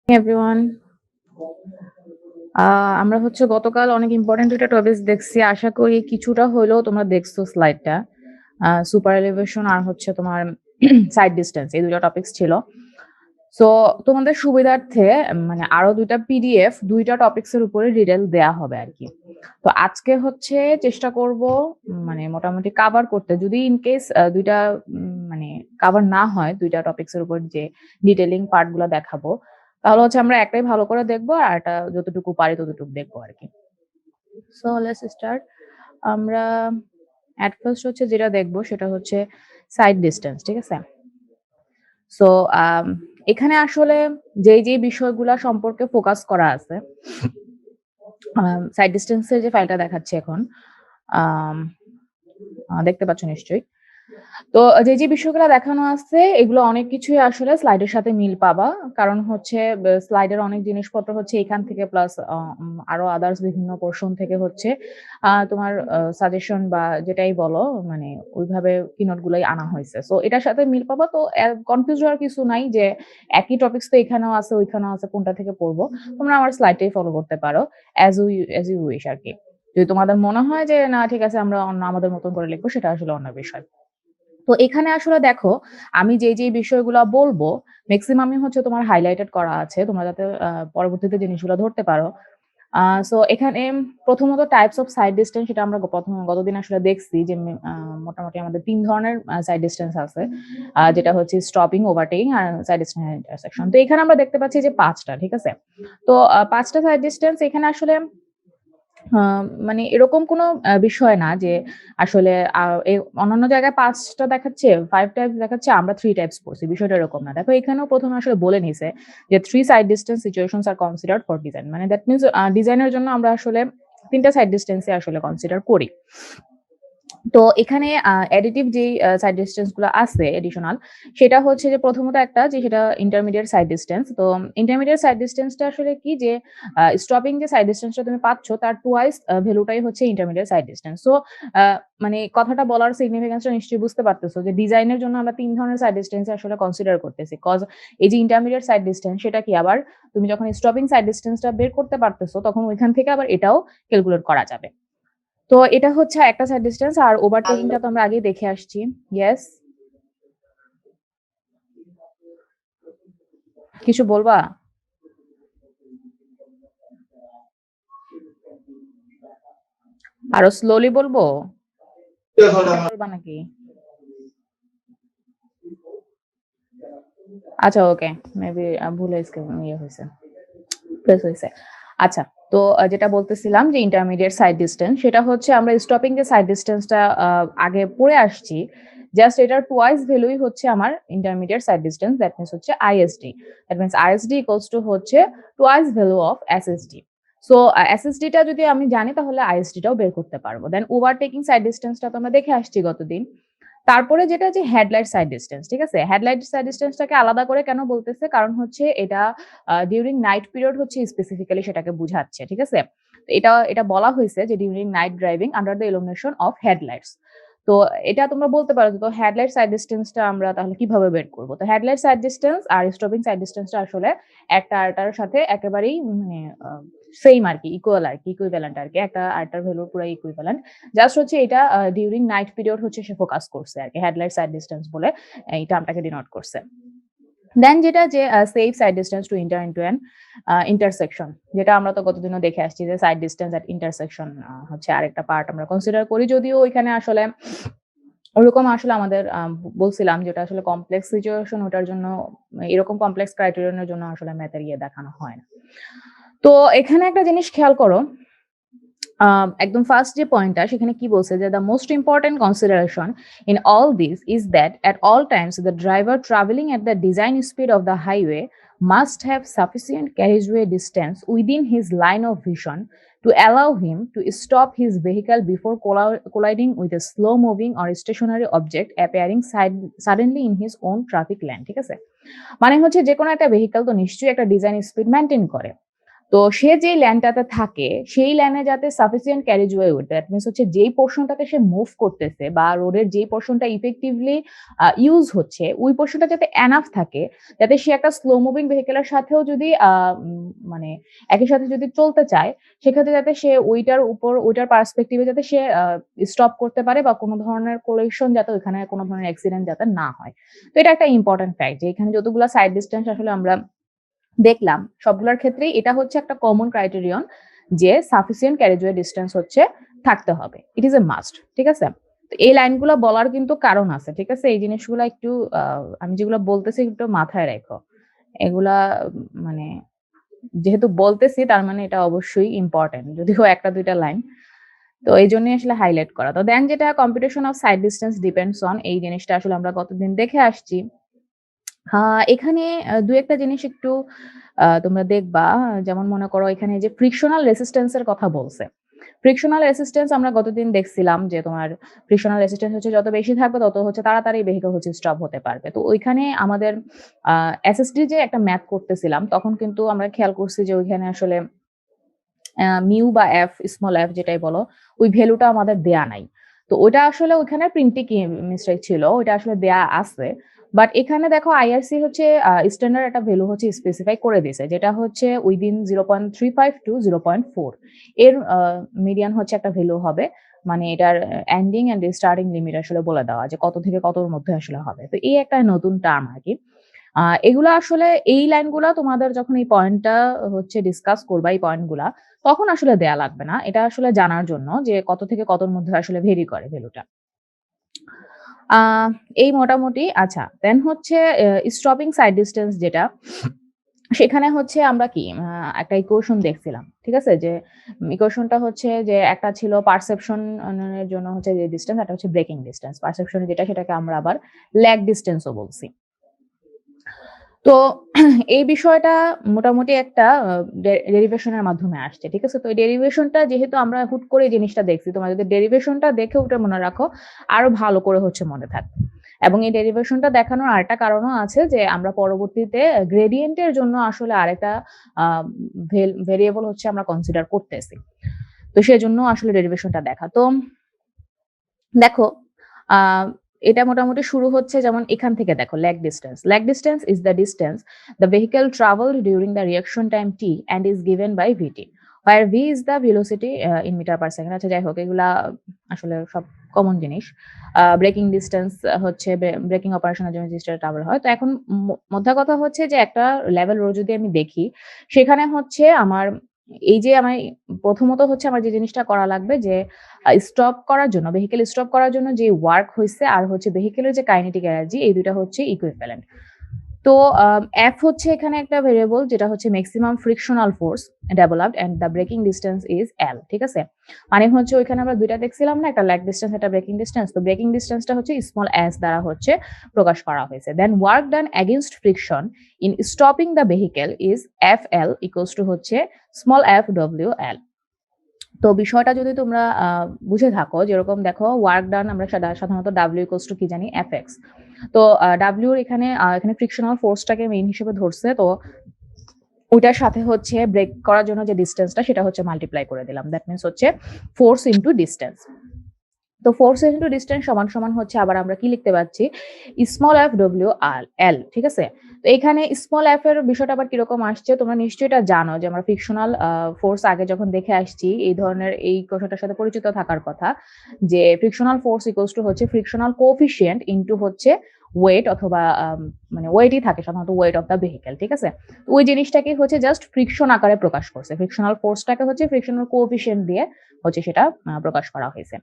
Everyone আমরা হচ্ছে গতকাল অনেক ইম্পর্টেন্ট দুইটা টপিকস দেখছি। আশা করি কিছুটা হইলেও তোমরা দেখছো স্লাইডটা। সুপার এলিভেশন আর হচ্ছে তোমার সাইড ডিসট্যান্স এই ২ টা টপিকস ছিল। সো তোমাদের সুবিধার্থে মানে আরো ২ টা পিডিএফ ২ টা টপিকস এর উপরে ডিটেইল দেয়া হবে আরকি। তো আজকে হচ্ছে চেষ্টা করব মানে মোটামুটি কভার করতে। যদি ইন কেস ২ টা মানে কভার না হয় ২ টা টপিকস এর উপর যে ডিটেইলিং পার্ট গুলা দেখাবো, তাহলে হচ্ছে আমরা একটাই ভালো করে দেখবো আর আরেকটা যতটুকু পারি ততটুকু দেখবো আরকি। So let's start. আমরা এট ফার্স্ট হচ্ছে যেটা দেখবো সেটা হচ্ছে সাইড ডিসট্যান্স, ঠিক আছে? সো আম এখানে আসলে যেই বিষয়গুলা সম্পর্কে ফোকাস করা আছে, সাইড ডিসট্যান্স এর যে ফাইলটা দেখাচ্ছি এখন, আম দেখতে পাচ্ছ নিশ্চয়ই। তো যে বিষয়গুলো দেখানো আছে এগুলো অনেক কিছুই আসলে স্লাইডের সাথে মিল পাবা। কারণ হচ্ছে স্লাইডের অনেক জিনিসপত্র হচ্ছে এখান থেকে প্লাস আরো আদার্স বিভিন্ন পোরশন থেকে হচ্ছে তোমার সাজেশন বা যেটাই বলো মানে ওইভাবে কিনোট গুলাই আনা হইছে। সো এটার সাথে মিল পাবা। তো কনফিউজ হওয়ার কিছু নাই যে একই টপিকস তো এখানেও আছে ওইখানেও আছে কোনটা থেকে পড়বো। তোমরা আমার স্লাইডটাই ফলো করতে পারো অ্যাজ ইউ উইশ আরকি। যদি তোমাদের মনে হয় যে না ঠিক আছে আমরা আমাদের মতন করে লিখবো সেটা আসলে অন্য বিষয়। তো এখানে আসলে দেখো, আমি যেই বিষয়গুলা বলবো, মেক্সিমামই হচ্ছে তোমার হাইলাইটেড করা আছে। তোমরা যাতে পরবর্তীতে জিনিসগুলা ধরতে পারো। আ সো এখানে প্রথমত টাইপস অফ সাইড ডিসট্যান্স সেটা আমরা গতদিন আসলে দেখছি যে মোটামুটি আমাদের ৩ ধরনের সাইড ডিসট্যান্স আছে। যেটা হচ্ছে স্টপিং, ওভারটেকিং আর সাইড ডিসট্যান্স ইন্টারসেকশন। তো এখানে আমরা দেখতে পাচ্ছি যে ৫ টা, ঠিক আছে? তো ৫ টা সাইড ডিসট্যান্স এখানে আসলে আ মানে এরকম কোনো বিষয় না যে আসলে আ এ অন্যান্য জায়গায় ৫ টা দেখাচ্ছে, ৫ টাইপস দেখাচ্ছে, আমরা ৩ টাইপস পড়ছি। বিষয়টা এরকম না। দেখো এখানেও ১ম এ আসলে বলে নিছে যে ৩ sight distance situations are considered for design. মানে দ্যাট মিনস ডিজাইনের জন্য আমরা আসলে ৩ টা সাইড ডিসট্যান্স ই আসলে কনসিডার করি। তো এখানে অ্যাডিটিভ যেই সাইড ডিসট্যান্স গুলো আছে এডিশনাল, সেটা হচ্ছে যে প্রথমত একটা যে সেটা ইন্টারমিডিয়েট সাইড ডিসট্যান্স। তো ইন্টারমিডিয়েট সাইড ডিসট্যান্স টা আসলে কি যে স্টপিং যে সাইড ডিসট্যান্স টা তুমি পাচ্ছ তার টুয়াইস ভ্যালুটাই হচ্ছে ইন্টারমিডিয়েট সাইড ডিসট্যান্স। সো আ মানে কথাটা বলার সিগনিফিকেন্স টা নিশ্চয়ই বুঝতে পারতেছো যে ডিজাইনের জন্য আমরা ৩ ধরনের সাইড ডিসট্যান্স আসলে কনসিডার করতেছি। কজ এই যে ইন্টারমিডিয়েট সাইড ডিসট্যান্স সেটা কি আবার তুমি যখন স্টপিং সাইড ডিসট্যান্স টা বের করতে পারতেছো তখন ওইখান থেকে আবার এটাও ক্যালকুলেট করা যাবে। তো এটা হচ্ছে একটা সাইড ডিসট্যান্স আর ওভারটেকিং টা তো আমরা আগেই দেখে আসছি। ইয়েস, কিছু বলবা? আরো স্লোলি বলবো? বলবা নাকি? আচ্ছা ওকে। মেবি ভুলে ইয়ে হইছে। প্রেস হইছে। আচ্ছা, তো যেটা বলতেছিলাম যে ইন্টারমিডিয়েট সাইড ডিসট্যান্স সেটা হচ্ছে আমরা স্টপিং যে সাইড ডিসট্যান্সটা আগে পড়ে আসছি। জাস্ট এটার টুয়াইস ভ্যালুই হচ্ছে আমার intermediate sight distance. That means হচ্ছে ISD. That means ISD equals to হচ্ছে twice value of SSD. So SSD টা যদি আমি জানি তাহলে আইএসডি টাও বের করতে পারবো। দেন ওভারটেকিং সাইড ডিসট্যান্সটা তো আমরা দেখে আসছি গতদিন। তারপরে যেটা যে হেডলাইট সাইড ডিসট্যান্স, ঠিক আছে? হেডলাইট সাইড ডিসট্যান্সটাকে আলাদা করে কেন বলতেছে? কারণ হচ্ছে এটা ডিউরিং নাইট পিরিয়ড হচ্ছে স্পেসিফিক্যালি সেটাকে বুঝাচ্ছে, ঠিক আছে? তো এটা বলা হইছে যে during night driving under the illumination of headlights. তো এটা তোমরা বলতে পারো যে তো হেডলাইট সাইড ডিসট্যান্সটা আমরা তাহলে কিভাবে বের করব? তো হেডলাইট সাইড ডিসট্যান্স আর স্টপিং সাইড ডিসট্যান্সটা আসলে একটা আরেকটার সাথে একেবারেই মানে সেইম আরকি, ইকুয়াল আরকি, ইকুইভ্যালেন্ট আরকি। একটা আরেকটার ভ্যালু পুরা ইকুইভ্যালেন্ট। জাস্ট হচ্ছে এটা ডিউরিং নাইট পিরিয়ড হচ্ছে সে ফোকাস করছে আরকি। হেডলাইট সাইড ডিসট্যান্স বলে এই টার্মটাকে ডিনোট করছে। দেন যেটা যে safe side distance to enter into an intersection, যেটা আমরা তো গতদিনও দেখে আসছি যে সাইড ডিসট্যান্স এট ইন্টারসেকশন হচ্ছে আরেকটা পার্ট আমরা কনসিডার করি। যদিও ওইখানে আসলে ওরকম আসলে আমাদের বলছিলাম যেটা আসলে কমপ্লেক্স সিচুয়েশন ওটার জন্য এরকম কমপ্লেক্স ক্রাইটেরিয়ন এর জন্য আসলে ম্যাথের ইয়ে দেখানো হয় না। তো এখানে একটা জিনিস খেয়াল করো, একদম ফার্স্ট যে পয়েন্টটা সেখানে কি বলছে যে the most important consideration in all this is that at all Times the driver travelling at the design speed of the highway must have sufficient carriageway distance within his line of vision to allow him to stop his vehicle before colliding with a slow moving or stationary object appearing suddenly in his own traffic lane, ঠিক আছে? মানে হচ্ছে যে কোনো একটা vehicle তো নিশ্চয়ই একটা ডিজাইন স্পিড মেইনটেইন করে। তো সে যেই ল্যান্ডটাতে থাকে সেই ল্যান্ডে যাতে সাফিসিয়েন্ট ক্যারিজওয়ে উইডথ, দ্যাট মিনস হচ্ছে যেই পোরশনটাতে সে মুভ করতেছে বা রোডের যেই পোরশনটা ইফেক্টিভলি ইউজ হচ্ছে ওই পোরশনটা যাতে এনাফ থাকে, যাতে সে একটা স্লো মুভিং ভেহিকলের সাথেও যদি মানে একই সাথে যদি চলতে চায়, সেক্ষেত্রে যাতে সে ওইটার পার্সপেক্টিভে যাতে সে স্টপ করতে পারে বা কোনো ধরনের কোলিশন যাতে ওইখানে কোনো ধরনের অ্যাক্সিডেন্ট যাতে না হয়। তো এটা একটা ইম্পোর্টেন্ট ফ্যাক্ট যে এখানে যতগুলা সাইড ডিসট্যান্স আসলে আমরা দেখলাম, সবগুলোর ক্ষেত্রেই এটা হচ্ছে একটা কমন ক্রাইটেরিয়ন যে সাফিসিয়েন্ট ক্যারিজওয়ে ডিসট্যান্স হচ্ছে থাকতে হবে। ইট ইস এ মাস্ট। ঠিক আছে? তো এই লাইনগুলো বলার কিন্তু কারণ আছে। ঠিক আছে? এই জিনিসগুলা একটু আমি যেগুলো বলতেছি একটু মাথায় রেখো। এগুলা মানে যেহেতু বলতেছি তার মানে এটা অবশ্যই ইম্পোর্টেন্ট। যদিও ১ টা ২ টা লাইন। তো এইজন্যই আসলে হাইলাইট করা। তো দেন যেটা computation of side distance depends on, এই জিনিসটা আসলে আমরা গতদিন দেখে আসছি। এখানে ২-১ টা জিনিস একটু তোমরা দেখবা। যেমন মনে করো এখানে যে ফ্রিকশনাল রেসিস্ট্যান্স এর কথা বলছে। ফ্রিকশনাল রেসিস্ট্যান্স আমরা গতদিন দেখছিলাম যে তোমার ফ্রিকশনাল রেসিস্ট্যান্স হচ্ছে যত বেশি থাকবে তত হচ্ছে তাড়াতাড়ি ভেহিকল হচ্ছে স্টপ হতে পারবে। তো ওইখানে আমাদের এসএসডি যে একটা ম্যাথ করতেছিলাম তখন কিন্তু আমরা খেয়াল করছি যে ওইখানে আসলে মিউ বা এফ, স্মল এফ যেটাই বলো, ওই ভ্যালুটা আমাদের দেয়া নাই। তো ওইটা আসলে ওইখানে প্রিন্টিং মিস্টেক ছিল। ওইটা আসলে দেয়া আছে। বাট এখানে দেখো আইআরসি হচ্ছে স্ট্যান্ডার্ড একটা ভ্যালু হচ্ছে স্পেসিফাই করে দিয়েছে। যেটা হচ্ছে উইদিন 0.35 টু 0.4 এর মিডিয়ান হচ্ছে একটা ভ্যালু হবে। মানে এটার এন্ডিং এন্ড স্টার্টিং লিমিট আসলে বলে দেওয়া যে কত থেকে কতর মধ্যে আসলে হবে। তো এই একটা নতুন টার্ম আরকি। এগুলা আসলে এই লাইনগুলা তোমাদের যখন এই পয়েন্টটা হচ্ছে ডিসকাস করবা এই পয়েন্টগুলা, তখন আসলে দেয়া লাগবে না। এটা আসলে জানার জন্য যে কত থেকে কতর মধ্যে আসলে ভেরি করে ভ্যালুটা। আ এই মোটামুটি আচ্ছা। দেন হচ্ছে স্টপিং সাইড ডিসট্যান্স যেটা, সেখানে হচ্ছে আমরা কি একটা ইকুয়েশন দেখছিলাম। ঠিক আছে? যে ইকুয়েশনটা হচ্ছে যে একটা ছিল পারসেপশন এর জন্য হচ্ছে যে ডিসট্যান্স, একটা হচ্ছে ব্রেকিং ডিসট্যান্স। পারসেপশন যেটা সেটাকে আমরা আবার ল্যাগ ডিসট্যান্স ও বলছি। তো এই বিষয়টা মোটামুটি একটা ডেরিভেশন এর মাধ্যমে আসছে। ঠিক আছে? তো এই ডেরিভেশনটা যেহেতু আমরা হুট করে এই জিনিসটা দেখছি, তোমরা যদি ডেরিভেশনটা দেখে ওটা মনে রাখো, আরো ভালো করে হচ্ছে মনে থাকবে। এবং এই ডেরিভেশনটা দেখানোর আরেকটা কারণও আছে যে আমরা পরবর্তীতে গ্রেডিয়েন্ট এর জন্য আসলে আরেকটা আ ভেরিয়েবল হচ্ছে আমরা কনসিডার করতেছি। তো সেজন্য আসলে ডেরিভেশনটা দেখা। তো দেখো, আ এটা মোটামুটি শুরু হচ্ছে যেমন এখান থেকে দেখো lag distance. Lag distance is the distance the vehicle traveled during the reaction time t and is given by vt, where v is the velocity in meter per second। আচ্ছা যাই হোক, এগুলা আসলে সব কমন জিনিস। ব্রেকিং ডিসট্যান্স হচ্ছে breaking অপারেশনের জন্য যে ট্রাভেল হয়। তো এখন মোদ্দা কথা হচ্ছে যে একটা লেভেল রো যদি আমি দেখি, সেখানে হচ্ছে আমার এই যে আমি প্রথমত হচ্ছে আমার যে জিনিসটা করা লাগবে যে স্টপ করার জন্য, ভেহিকল স্টপ করার জন্য যে ওয়ার্ক হইছে আর হচ্ছে ভেহিকলের যে কাইনেটিক এনার্জি, এই ২ টা হচ্ছে ইকুইভ্যালেন্ট। তো এফ হচ্ছে এখানে একটা ভেরিয়েবল যেটা হচ্ছে maximum frictional force developed and the braking distance is L. ঠিক আছে? মানে হচ্ছে ওইখানে আমরা ২ টা দেখছিলাম না? একটা ল্যাগ ডিসট্যান্স, একটা ব্রেকিং ডিসট্যান্স। তো ব্রেকিং ডিসট্যান্সটা হচ্ছে স্মল এস দ্বারা হচ্ছে প্রকাশ করা হয়েছে। Then work done against friction in stopping the vehicle is FL equals to হচ্ছে স্মল এফ ডব্লিউ এল। তো বিষয়টা যদি তোমরা বুঝে থাকো, যেরকম দেখো ওয়ার্ক ডান আমরা সাধারণত W ইকুয়ালস টু কি জানি? Fx। তো W এর এখানে ফ্রিকশনাল ফোর্সটাকে মেইন হিসেবে ধরছে। তো ওইটার সাথে হচ্ছে ব্রেক করার জন্য যে ডিসট্যান্সটা সেটা হচ্ছে মাল্টিপ্লাই করে দিলাম। দ্যাট মিনস হচ্ছে ফোর্স ইনটু ডিসট্যান্স। তো ফোর্স ইনটু ডিসট্যান্স সমান হচ্ছে আবার আমরা কি লিখতে পারছি? স্মল এফ ডব্লিউ আর এল। ঠিক আছে? তো এখানে স্মল এফ এর বিষয়টা আবার কিরকম আসছে তোমরা নিশ্চয়ই এটা জানো যে আমরা ফ্রিকশনাল ফোর্স আগে যখন দেখে আসছি এই ধরনের এই কৌশলটার সাথে পরিচিত থাকার কথা যে ফ্রিকশনাল ফোর্স ইকুয়ালস টু হচ্ছে ফ্রিকশনাল কোএফিসিয়েন্ট ইনটু হচ্ছে ওয়েট অথবা মানে ওয়েটই থাকে সাধারণত ওয়েট অফ দ্য ভেহিকল। ঠিক আছে? তো ওই জিনিসটাকে হচ্ছে জাস্ট ফ্রিকশন আকারে প্রকাশ করছে। ফ্রিকশনাল ফোর্সটাকে হচ্ছে ফ্রিকশনাল কোএফিসিয়েন্ট দিয়ে হচ্ছে সেটা প্রকাশ করা হয়েছে।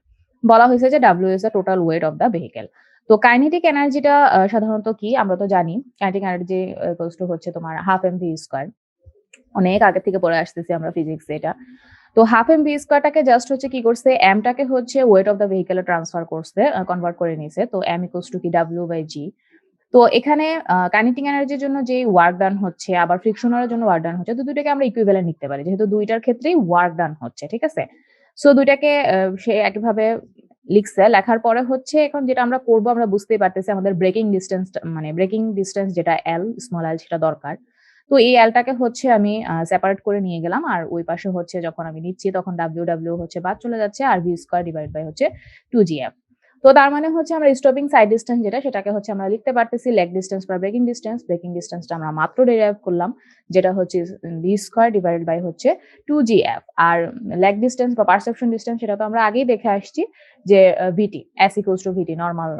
বলা হয়েছে যে W is the total weight of the vehicle। তো কাইনেটিক এনার্জিটা সাধারণত কি? আমরা তো জানি কাইনেটিক এনার্জি ইকুয়ালস টু হচ্ছে তোমার হাফ mv স্কয়ার। অনেক আগে থেকে পড়ে আসতেছি আমরা ফিজিক্সে এটা। তো হাফ mv স্কয়ারটাকে জাস্ট হচ্ছে কি করছে? m টাকে হচ্ছে weight of the vehicle a transfer করছে, কনভার্ট করে নিছে। তো m ইকুয়ালস টু কি W/g। তো এখানে কাইনেটিক এনার্জির জন্য যে ওয়ার্ক ডান হচ্ছে আবার ফ্রিকশনাল এর জন্য ওয়ার্ক ডান হচ্ছে। তো ২ টাকে আমরা ইকুইভ্যালেন্ট লিখতে পারি। যেহেতু ২ টার ক্ষেত্রেই ওয়ার্ক ডান হচ্ছে। ঠিক আছে? সো ২ টাকে সে একইভাবে লিখছে। লেখার পরে হচ্ছে এখন যেটা আমরা করব আমরা বুঝতেই পারতেছি আমাদের ব্রেকিং ডিসট্যান্স যেটা L, স্মল l সেটা দরকার। তো এই এলটাকে হচ্ছে আমি সেপারেট করে নিয়ে গেলাম। আর ওই পাশে হচ্ছে যখন আমি নিচ্ছি তখন ডব্লিউ হচ্ছে বাদ চলে যাচ্ছে আর ভি স্কয়ার ডিভাইড বাই হচ্ছে 2gf। তো তার মানে হচ্ছে আমরা স্টপিং সাইড ডিসট্যান্স যেটা সেটাকে হচ্ছে আমরা লিখতে পারতেছি লেগ ডিসট্যান্স পার ব্রেকিং ডিসট্যান্স। ব্রেকিং ডিসট্যান্সটা আমরা মাত্র ডেরাইভ করলাম, যেটা হচ্ছে ভি স্কয়ার ডিভাইডেড বাই হচ্ছে 2gf। আর লেগ ডিসট্যান্স বা পারসেপশন ডিসট্যান্স সেটা তো আমরা আগেই দেখে আসছি যে VT S equals to VT normal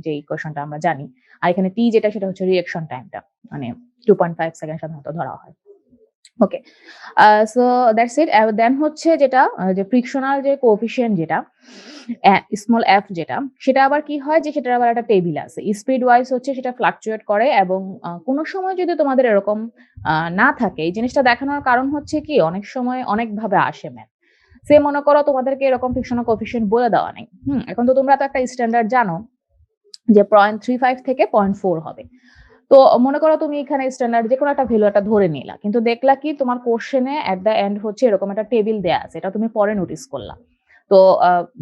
যে ইকুয়েশনটা আমরা জানি। আর এখানে টি যেটা সেটা হচ্ছে রিঅ্যাকশন টাইমটা, মানে 2.5 সেকেন্ড সাধারণত ধরা হয়। ওকে, সো দ্যাটস ইট। দেন হচ্ছে যেটা যে ফ্রিকশনাল যে কোএফিসিয়েন্ট যেটা স্মল এফ যেটা, সেটা আবার কি হয় যে সেটার আবার একটা টেবিল আছে। স্পিড ওয়াইজ হচ্ছে সেটা ফ্লাকচুয়েট করে এবং কোনো সময় যদি তোমাদের এরকম না থাকে, এই জিনিসটা দেখানোর কারণ হচ্ছে কি অনেক সময় অনেকভাবে আসে ম্যাথ। সে মনে করো তোমাদেরকে এরকম ফ্রিকশনাল কোএফিসিয়েন্ট বলে দেওয়া নাই। এখন তো তোমরা তো একটা স্ট্যান্ডার্ড জানো যে 0.35 থেকে 0.4 হবে। তো মনে করো তুমি এখানে স্ট্যান্ডার্ড যেকোনো একটা ভ্যালু একটা ধরে নিলা। কিন্তু দেখলা কি তোমার কোশ্চেনে এট দ্য এন্ড হচ্ছে এরকম একটা টেবিল দেয়া আছে। এটা তুমি পরে নোটিস করলা। তো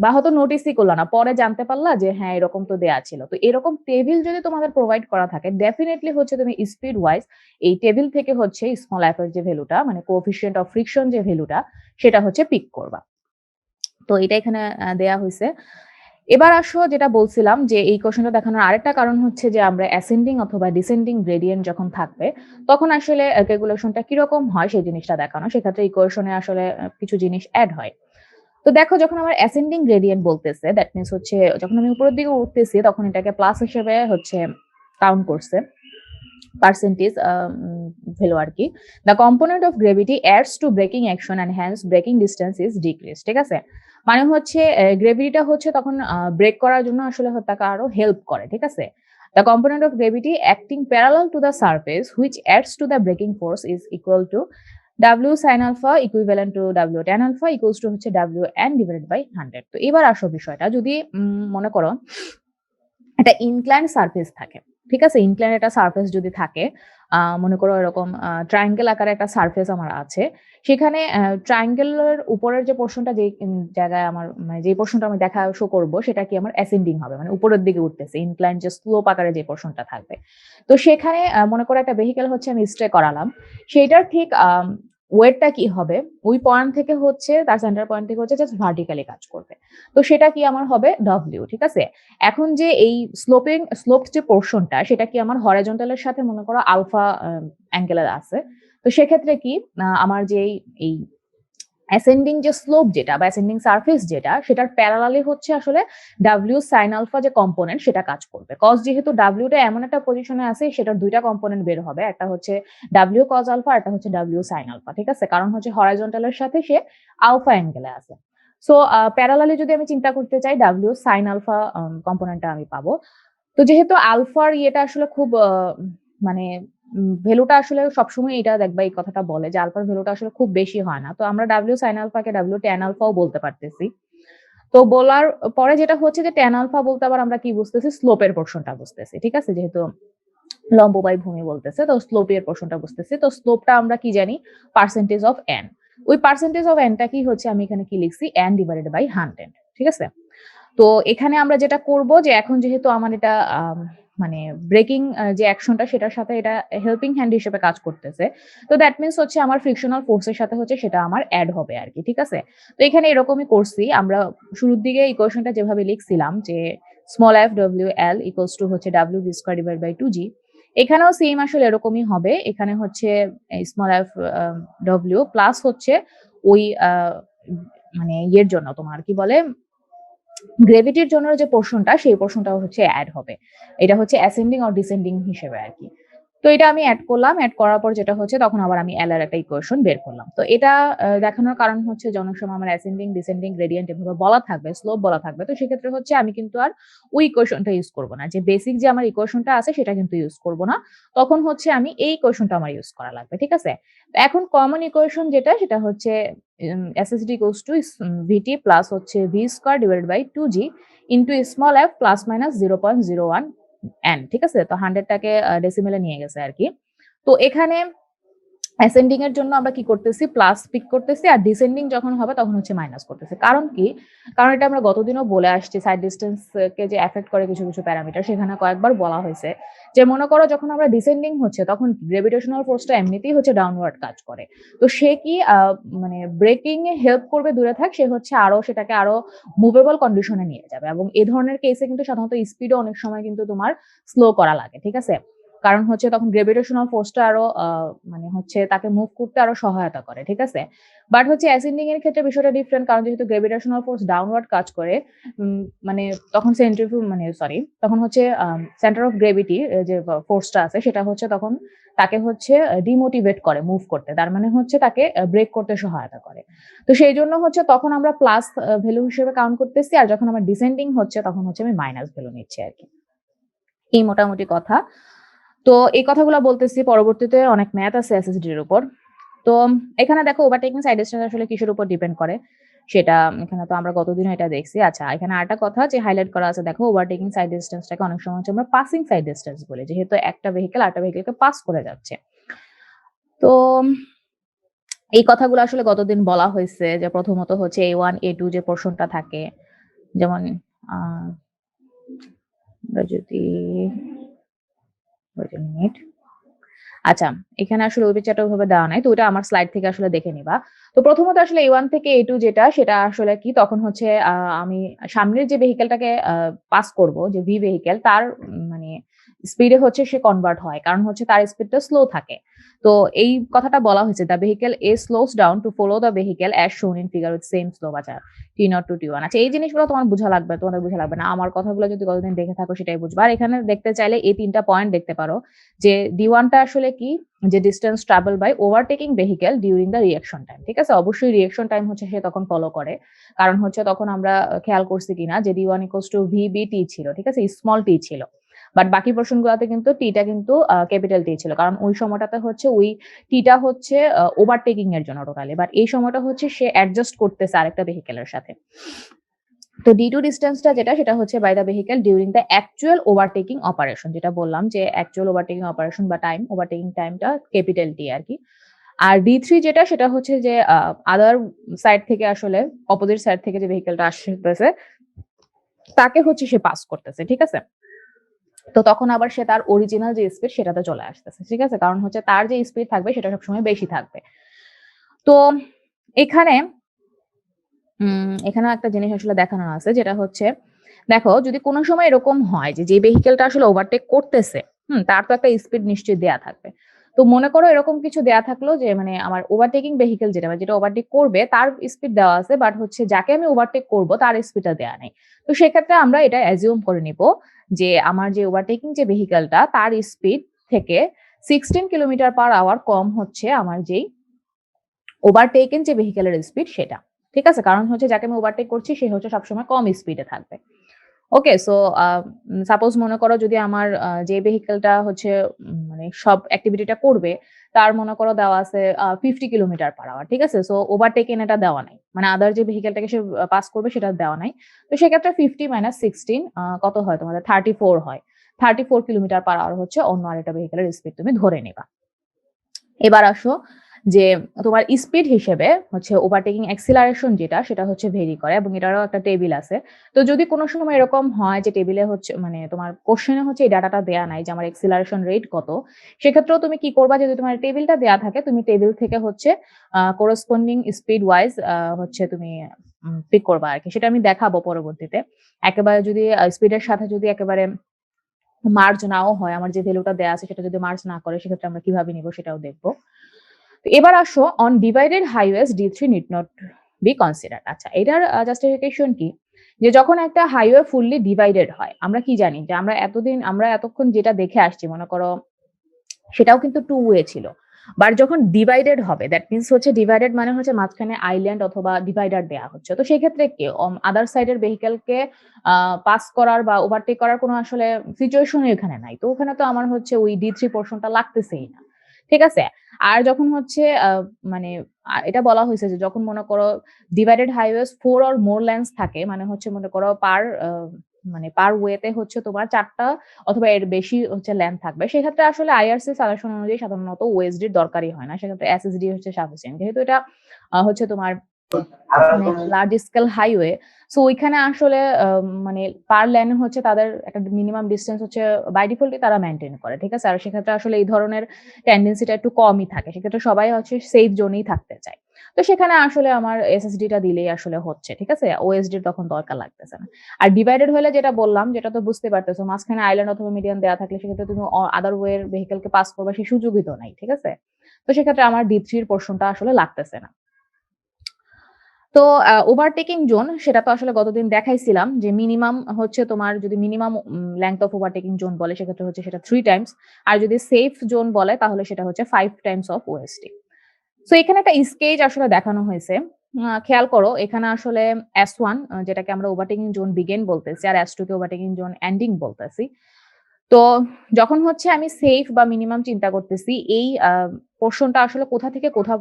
বা হয়তো নোটিসই করলা না। পরে জানতে পারলা যে হ্যাঁ, এরকম তো দেয়া ছিল। তো এরকম টেবিল যদি তোমাদের প্রোভাইড করা থাকে, ডেফিনিটলি হচ্ছে তুমি স্পিড ওয়াইজ এই টেবিল থেকে হচ্ছে স্মল এফ এর যে ভ্যালুটা মানে কোএফিসিয়েন্ট অফ ফ্রিকশন যে ভ্যালুটা সেটা হচ্ছে পিক করবা। তো এটা এখানে দেয়া হইছে। এবার আসো যেটা বলছিলাম যে এই কোশ্চেনটা দেখানোর আরেকটা কারণ হচ্ছে যে আমরা অ্যাসেন্ডিং অথবা ডিসেন্ডিং গ্রেডিয়েন্ট যখন থাকবে তখন আসলে ক্যালকুলেশনটা কিরকম হয় সেই জিনিসটা দেখানো। সেক্ষেত্রে ইকুয়েশনে আসলে কিছু জিনিস এড হয়। তো দেখো যখন আমার অ্যাসেন্ডিং গ্রেডিয়েন্ট বলতেছে দ্যাট মিনস হচ্ছে যখন আমি উপরের দিকে উঠতেছি তখন এটাকে প্লাস হিসেবে হচ্ছে কাউন্ট করছে পার্সেন্টেজ ভ্যালু আর কি। The component of gravity adds to braking action and hence braking distance is decrease. ঠিক আছে, মানে হচ্ছে গ্রেভিটিটা হচ্ছে তখন ব্রেক করার জন্য আসলে তাকে আরো হেল্প করে। ঠিক আছে, the component of gravity acting parallel to the surface which ads to the breaking force is equal to W sin alpha equivalent to W tan alpha equals to হচ্ছে W n divided by 100। তো এবার আসো বিষয়টা যদি মনে করো একটা incline surface থাকে। ঠিক আছে, ইনক্লাইন একটা সারফেস যদি থাকে, মনে করো এরকম ট্রায়াঙ্গেল আকারে একটা সারফেস আমার আছে। সেখানে ট্রায়াঙ্গেলের উপরের যে পোরশনটা যে জায়গায় আমার মানে যে পোরশনটা আমি শো করব সেটা কি আমার অ্যাসেন্ডিং হবে, মানে উপরের দিকে উঠতেছে। ইনক্লাইন যে স্লোপ আকারে যে পোরশনটা থাকবে। তো সেখানে মনে করো একটা ভেহিকল হচ্ছে আমি স্টে করালাম। সেইটার ঠিক ওয়েটটা কি হবে ওই পয়েন্ট থেকে হচ্ছে তার সেন্টার পয়েন্ট থেকে হচ্ছে জাস্ট ভার্টিক্যালি কাজ করবে। তো সেটা কি আমার হবে ডব্লিউ। ঠিক আছে, এখন যে এই স্লোপ যে পোরশনটা সেটা কি আমার হরাইজন্টালের সাথে মনে করো আলফা অ্যাঙ্গেলে আছে। তো সেক্ষেত্রে কি আমার যে এই অ্যাসেন্ডিং যে স্লোপ যেটা বা অ্যাসেন্ডিং সারফেস যেটা সেটার প্যারালালি হচ্ছে আসলে ডাব্লিউ সাইন আলফা যে কম্পোনেন্ট সেটা কাজ করবে। কজ যেহেতু ডাব্লিউটা এমন একটা পজিশনে আছে সেটার দুইটা কম্পোনেন্ট বের হবে, একটা হচ্ছে ডাব্লিউ কজ আলফা, একটা হচ্ছে ডাব্লিউ সাইন আলফা। ঠিক আছে, কারণ হচ্ছে হরাইজন্টালের সাথে সে আলফা অ্যাঙ্গেলে আছে। সো প্যারালালি যদি আমি চিন্তা করতে চাই ডাব্লিউ সাইন আলফা কম্পোনেন্টটা আমি পাবো। তো যেহেতু আলফার ইয়েটা আসলে খুব মানে ভ্যালুটা আসলে সবসময় এটা দেখবা এই কথাটা বলে যে আলফার ভ্যালুটা আসলে খুব বেশি হয় না। তো আমরা ডাব্লিউ সাইন আলফাকে ডাব্লিউ ট্যান আলফাও বলতে পারতেছি। তো বলার পরে যেটা হচ্ছে যে ট্যান আলফা বলতে আবার আমরা কি বুঝতেছি, স্লোপের পোরশনটা বুঝতেছি। ঠিক আছে, যেহেতু লম্ব বাই ভূমি বলতেছে তো স্লোপের পোরশনটা বুঝতেছি। তো স্লোপটা আমরা কি জানি পার্সেন্টেজ অফ এন। ওই পার্সেন্টেজ অফ এনটা কি হচ্ছে আমি এখানে কি লিখছি এন ডিভাইডেড বাই 100। ঠিক আছে, তো এখানে আমরা যেটা করব যে এখন যেহেতু আমার এটা মানে ব্রেকিং যে অ্যাকশনটা সেটার সাথে এটা হেল্পিং হ্যান্ড হিসেবে কাজ করতেছে। তো দ্যাট মিনস হচ্ছে আমার ফ্রিকশনাল ফোর্সের সাথে হচ্ছে সেটা আমার এড হবে আর কি। ঠিক আছে, তো এখানে এরকমই করছি আমরা শুরুর দিকে ইকুয়েশনটা যেভাবে লিখছিলাম যে small F W L equals to হচ্ছে W V square divide by 2g। এখানেও সেম আসলে এরকমই হবে। এখানে হচ্ছে স্মল এফ ডব্লিউ প্লাস হচ্ছে ওই মানে ইয়ের জন্য তোমার কি বলে গ্রেভিটির জন্য যে পোরশনটা সেই পোরশনটাও হচ্ছে অ্যাড হবে। এটা হচ্ছে অ্যাসেন্ডিং অর ডিসেন্ডিং হিসেবে আর কি। তো এটা আমি অ্যাড করলাম। অ্যাড করার পর যেটা হচ্ছে তখন আবার আমি এল এর একটা ইকুয়েশন বের করলাম। তো এটা দেখানোর কারণ হচ্ছে যে অনেক সময় আমার অ্যাসেন্ডিং, ডিসেন্ডিং, গ্রেডিয়েন্ট এভাবে বলা থাকবে, স্লোপ বলা থাকবে। তো সেক্ষেত্রে হচ্ছে আমি কিন্তু আর ওই ইকুয়েশনটা ইউজ করব না। যে বেসিক যে আমার ইকুয়েশনটা আছে সেটা কিন্তু ইউজ করব না। তখন হচ্ছে আমি এই ইকুয়েশনটা আমার ইউজ করা লাগবে। ঠিক আছে? তো এখন কমন ইকুয়েশন যেটা সেটা হচ্ছে SSD equals to VT plus হচ্ছে V square divided by 2G into small f plus minus 0.01 n। ঠিক আছে, তো 100 টাকে ডেসিমেলে নিয়ে গেছে আর কি। তো এখানে অ্যাসেন্ডিং এর জন্য আমরা কি করতেছি প্লাস পিক করতেছি, আর ডিসেন্ডিং যখন হবে তখন হচ্ছে মাইনাস করতেছি। কারণ কি? কারণ এটা আমরা গতদিনও বলে আসছি সাইড ডিসট্যান্স কে যে এফেক্ট করে কিছু, কিছু প্যারামিটার সেখানে কয়েকবার বলা হয়েছে। যে মনে করো যখন আমরা ডিসেন্ডিং হচ্ছে তখন গ্র্যাভিটেশনাল ফোর্সটা এমনিতেই হচ্ছে ডাউনওয়ার্ড কাজ করে। তো সে কি মানে ব্রেকিং এ হেল্প করবে দূরে থাক, সে হচ্ছে আরো সেটাকে আরো মুভেবল কন্ডিশন এ নিয়ে যাবে। এবং এই ধরনের কেসে কিন্তু সাধারণত স্পিডও অনেক সময় কিন্তু তোমার স্লো করা লাগে। ঠিক আছে? কারণ হচ্ছে তখন গ্র্যাভিটেশনাল ফোর্সটা আরো মানে হচ্ছে তাকে মুভ করতে আরো সহায়তা করে। ঠিক আছে? বাট হচ্ছে অ্যাসেন্ডিং এর ক্ষেত্রে বিষয়টা ডিফারেন্ট, কারণ যেহেতু গ্র্যাভিটেশনাল ফোর্স ডাউনওয়ার্ড কাজ করে, মানে তখন তখন হচ্ছে সেন্টার অফ গ্র্যাভিটি যে ফোর্সটা আছে সেটা হচ্ছে তখন তাকে হচ্ছে ডিমোটিভেট করে মুভ করতে। তার মানে হচ্ছে তাকে ব্রেক করতে সহায়তা করে। তো সেইজন্য হচ্ছে তখন আমরা প্লাস ভ্যালু হিসেবে কাউন্ট করতেছি, আর যখন আমার ডিসেন্ডিং হচ্ছে তখন হচ্ছে আমি মাইনাস ভ্যালু নিচ্ছি আরকি। এই মোটামুটি কথা। তো এই কথাগুলা বলতেছি, পরবর্তীতে অনেক ম্যাথ আছে এসএসডি এর উপর। তো এখানে দেখো ওভারটেকিং সাইড ডিসট্যান্স আসলে কিসের উপর ডিপেন্ড করে সেটা এখানে তো আমরা গতদিনও এটা দেখছি। আচ্ছা, এখানে আরেকটা কথা যে হাইলাইট করা আছে, দেখো ওভারটেকিং সাইড ডিসট্যান্সটাকে অনেক সময় হচ্ছে আমরা পাসিং সাইড ডিসট্যান্স বলি, যেহেতু একটা ভেহিকল আরেকটা ভেহিকলকে পাস করে যাচ্ছে। তো এই কথাগুলো আসলে গতদিন বলা হয়েছে যে প্রথমত হচ্ছে A1 A2 যে পোরশনটা থাকে, যেমন আ আমরা যদি ওয়েট আ মিনিট। আচ্ছা, এখানে আসলে ওই পিকচারটা ওইভাবে দেওয়া নাই। তো ওটা আমার স্লাইড থেকে আসলে দেখে নিবা। তো প্রথমত আসলে A1 থেকে A2 যেটা সেটা আসলে কি, তখন হচ্ছে আমি সামনের যে ভেহিকলটাকে পাস করব, যে V ভেহিকল তার মানে স্পিডে হচ্ছে সে কনভার্ট হয়। কারণ হচ্ছে তার স্পিডটা স্লো থাকে। তো এই কথাটা বলা হয়েছে, "the vehicle A slows down to follow the vehicle as shown in figure with same slope" আচ্ছা, T0 to T1। আচ্ছা, এই জিনিসগুলো তোমার বোঝা লাগবে, তোমাদের বোঝা লাগবে না। আমার কথাগুলো যদি কতদিন দেখে থাকো সেটাই বুঝবা। আর এখানে দেখতে চাইলে এই ৩ টা পয়েন্ট দেখতে পারো। যে D1 টা আসলে কি? যে distance travel by overtaking vehicle during the reaction time. ঠিক আছে? অবশ্যই রিঅ্যাকশন টাইম হচ্ছে সে তখন ফলো করে। কারণ হচ্ছে তখন আমরা খেয়াল করছি কিনা যে D1 = VBT ছিল। ঠিক আছে? স্মল t ছিল। বাট বাকি পোরশন গুলাতে কিন্তু T টা কিন্তু ক্যাপিটাল T ছিল। কারণ ওই সময়টাতে হচ্ছে ওই T টা হচ্ছে ওভারটেকিং এর জন্য টোটালি। বাট এই সময়টা হচ্ছে সে অ্যাডজাস্ট করতেছে আরেকটা ভেহিকলের সাথে। তো D2 ডিসট্যান্সটা যেটা সেটা হচ্ছে by the vehicle during the actual overtaking operation, যেটা বললাম যে অ্যাকচুয়াল ওভারটেকিং অপারেশন বা টাইম, ওভারটেকিং টাইমটা ক্যাপিটাল T আরকি। আর D3 যেটা সেটা হচ্ছে যে আদার সাইড থেকে আসলে অপোজিট সাইড থেকে যে ভেহিকলটা আসতেছে তাকে হচ্ছে সে পাস করতেছে। ঠিক আছে? তো তখন আবার সে তার অরিজিনাল যে স্পিড সেটাতে চলে আসতেছে। ঠিক আছে? কারণ হচ্ছে তার যে স্পিড থাকবে সেটা সবসময় বেশি থাকবে। তো এখানে এখানেও একটা জিনিস আসলে দেখানো আছে, যেটা হচ্ছে দেখো যদি কোন সময় এরকম হয় যে, যে ভেহিকলটা আসলে ওভারটেক করতেছে, তার তো একটা স্পিড নিশ্চয়ই দেয়া থাকবে। তো মনে করো এরকম কিছু দেয়া থাকলো যে মানে আমার ওভারটেকিং ভেহিকল যেটা বা যেটা ওভারটেক করবে তার স্পিড দেওয়া আছে, বাট হচ্ছে যাকে আমি ওভারটেক করব তার স্পিডটা দেয়া নেই। তো সেক্ষেত্রে আমরা এটা অ্যাজিউম করে নিব যে আমার যে ওভারটেকিং যে ভেহিকলটা তার স্পিড থেকে 16 কিলোমিটার/আওয়ার কম হচ্ছে আমার যেই ওভারটেকেন যে ভেহিকলের স্পিড সেটা। ঠিক আছে? কারণ হচ্ছে যাকে আমি ওভারটেক করছি সে হচ্ছে সবসময় কম স্পিডে থাকবে। ওকে, সো সাপোজ মনে করো যদি আমার যে ভেহিকলটা হচ্ছে মানে সব এক্টিভিটিটা করবে তার মনে করো দেওয়া আছে 50 কিলোমিটার/আওয়ার। ঠিক আছে? সো ওভারটেকেন এটা দেওয়া নাই। মানে আদার যে ভেহিকলটাকে সে পাস করবে সেটা দেওয়া নাই। তো সেক্ষেত্রে 50 মাইনাস 16 কত হয় তোমাদের? 34 হয়। 34 কিলোমিটার/আওয়ার হচ্ছে অন্য আরেকটা ভেহিকলের স্পিড তুমি ধরে নিবা। এবার আসো যে তোমার স্পিড হিসেবে হচ্ছে ওভারটেকিং অ্যাক্সিলারেশন যেটা সেটা হচ্ছে ভেরি করে, এবং এটারও একটা টেবিল আছে। তো যদি কোন সময় এরকম হয় যে টেবিলে হচ্ছে মানে তোমার কোশ্চেনে হচ্ছে এই ডাটাটা দেয়া নাই যে আমার অ্যাক্সিলারেশন রেট কত, সেক্ষেত্রেও তুমি কি করবা, যদি তোমার টেবিলটা দেয়া থাকে তুমি টেবিল থেকে হচ্ছে করেসপন্ডিং স্পিড ওয়াইজ হচ্ছে তুমি পিক করবা আরকি। সেটা আমি দেখাবো পরবর্তীতে। একেবারে যদি স্পিডের সাথে যদি একেবারে মার্জ নাও হয়, আমার যে ভ্যালুটা দেয়া আছে সেটা যদি মার্জ না করে সেক্ষেত্রে আমরা কিভাবে নিব সেটাও দেখব। তো এবার আসো on divided highways D3 need not be considered. আচ্ছা, এটার জাস্টিফিকেশন কি? যে যখন একটা হাইওয়ে ফুললি ডিভাইডেড হয়, আমরা কি জানি যে আমরা এতক্ষণ যেটা দেখে আসছি মনে করো সেটাও কিন্তু টু ওয়ে ছিল। বাট যখন ডিভাইডেড হবে দ্যাট মিনস হচ্ছে ডিভাইডেড মানে হচ্ছে মাঝখানে আইল্যান্ড অথবা ডিভাইডার দেয়া হচ্ছে। তো সেক্ষেত্রে কি আদার সাইডের ভেহিকলকে পাস করার বা ওভারটেক করার কোনো আসলে সিচুয়েশনই এখানে নাই। তো ওখানে তো আমার হচ্ছে ওই D3 পোরশনটা লাগতেছেই না। ঠিক আছে? আর যখন হচ্ছে মানে এটা বলা হইছে যে যখন মনে করো divided highways 4 or more lanes থাকে, মানে হচ্ছে মনে করো পার মানে পার ওয়েতে হচ্ছে তোমার ৪ টা অথবা এর বেশি হচ্ছে লেন্থ থাকবে। সেক্ষেত্রে আসলে আইআরসি সাজেশন অনুযায়ী সাধারণত ওএসডির দরকারই হয় না। সেক্ষেত্রে এসএসডি হচ্ছে সাফিসিয়েন্ট। যেহেতু এটা হচ্ছে তোমার অনেক লার্জ স্কেল হাইওয়ে, সো ওইখানে আসলে মানে পার লেনে হচ্ছে তাদের একটা মিনিমাম ডিসটেন্স হচ্ছে বাই ডিফল্টই তারা মেইনটেইন করে। ঠিক আছে? আর সেক্ষেত্রে আসলে এই ধরনের টেনডেন্সিটা একটু কমই থাকে। সেক্ষেত্রে সবাই হচ্ছে সেফ জোনেই থাকতে চায়। তো সেখানে আসলে আমার এসএসডিটা দিলেই আসলে হচ্ছে। ঠিক আছে? ওএসডির তখন দরকার লাগতেছে না। আর ডিভাইডেড হলে যেটা বললাম, যেটা তো বুঝতে পারতেছো, মাঝখানে আইল্যান্ড অথবা মিডিয়ান দেয়া থাকলে সেক্ষেত্রে তুমি আদার ওয়ে এর ভেহিকলকে পাস করবা সেই সুযোগই তো নাই। ঠিক আছে? তো সেক্ষেত্রে আমার D3 এর পোরশনটা আসলে লাগতেছে না। তো ওভারটেকিং জোন সেটা তো আসলে গতদিন দেখাইছিলাম যে মিনিমাম হচ্ছে তোমার যদি minimum length of overtaking zone বলে সেক্ষেত্রে হচ্ছে সেটা 3 টাইমস। আর যদি সেফ জোন বলে তাহলে সেটা হচ্ছে 5 টাইমস অফ ওএসটি। সো এখানে একটা স্কেচ আসলে দেখানো হয়েছে। খেয়াল করো এখানে আসলে S1 যেটাকে আমরা ওভারটেকিং জোন বিগিন বলতেছি আর S2 কে ওভারটেকিং জোন এন্ডিং বলতেছি। তো যখন হচ্ছে আমি সেফ বা মিনিমাম চিন্তা করতেছি এই পোরশনটা আসলে কোথা থেকে কোথা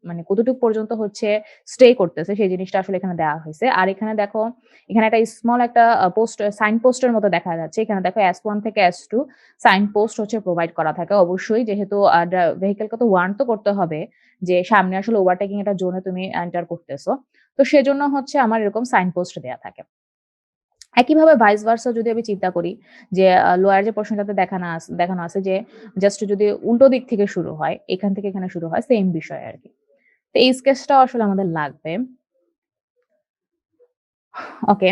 মানে কতটুকু পর্যন্ত হচ্ছে স্টে করতেছে সেই জিনিসটা আসলে এখানে দেওয়া হইছে। আর এখানে দেখো এখানে একটা স্মল একটা পোস্ট সাইন পোস্টের মতো দেখা যাচ্ছে। এখানে দেখো S1 থেকে S2 সাইন পোস্ট হচ্ছে প্রোভাইড করা থাকে। অবশ্যই যেহেতু ভেহিকলকে তো ওয়ার্ন তো করতে হবে যে সামনে আসলে ওভারটেকিং একটা জোনে তুমি এন্টার করতেছো। তো সেজন্য হচ্ছে আমার এরকম সাইন পোস্ট দেয়া থাকে। একইভাবে ভাইস ভার্সা যদি আমি চিন্তা করি যে লোয়ার যে পোরশনটাতে দেখানো আছে যে জাস্ট যদি উল্টো দিক থেকে শুরু হয়, এখান থেকে এখানে শুরু হয় সেম বিষয় আরকি। তো এই স্কেচটাও আসলে আমাদের লাগবে। ওকে।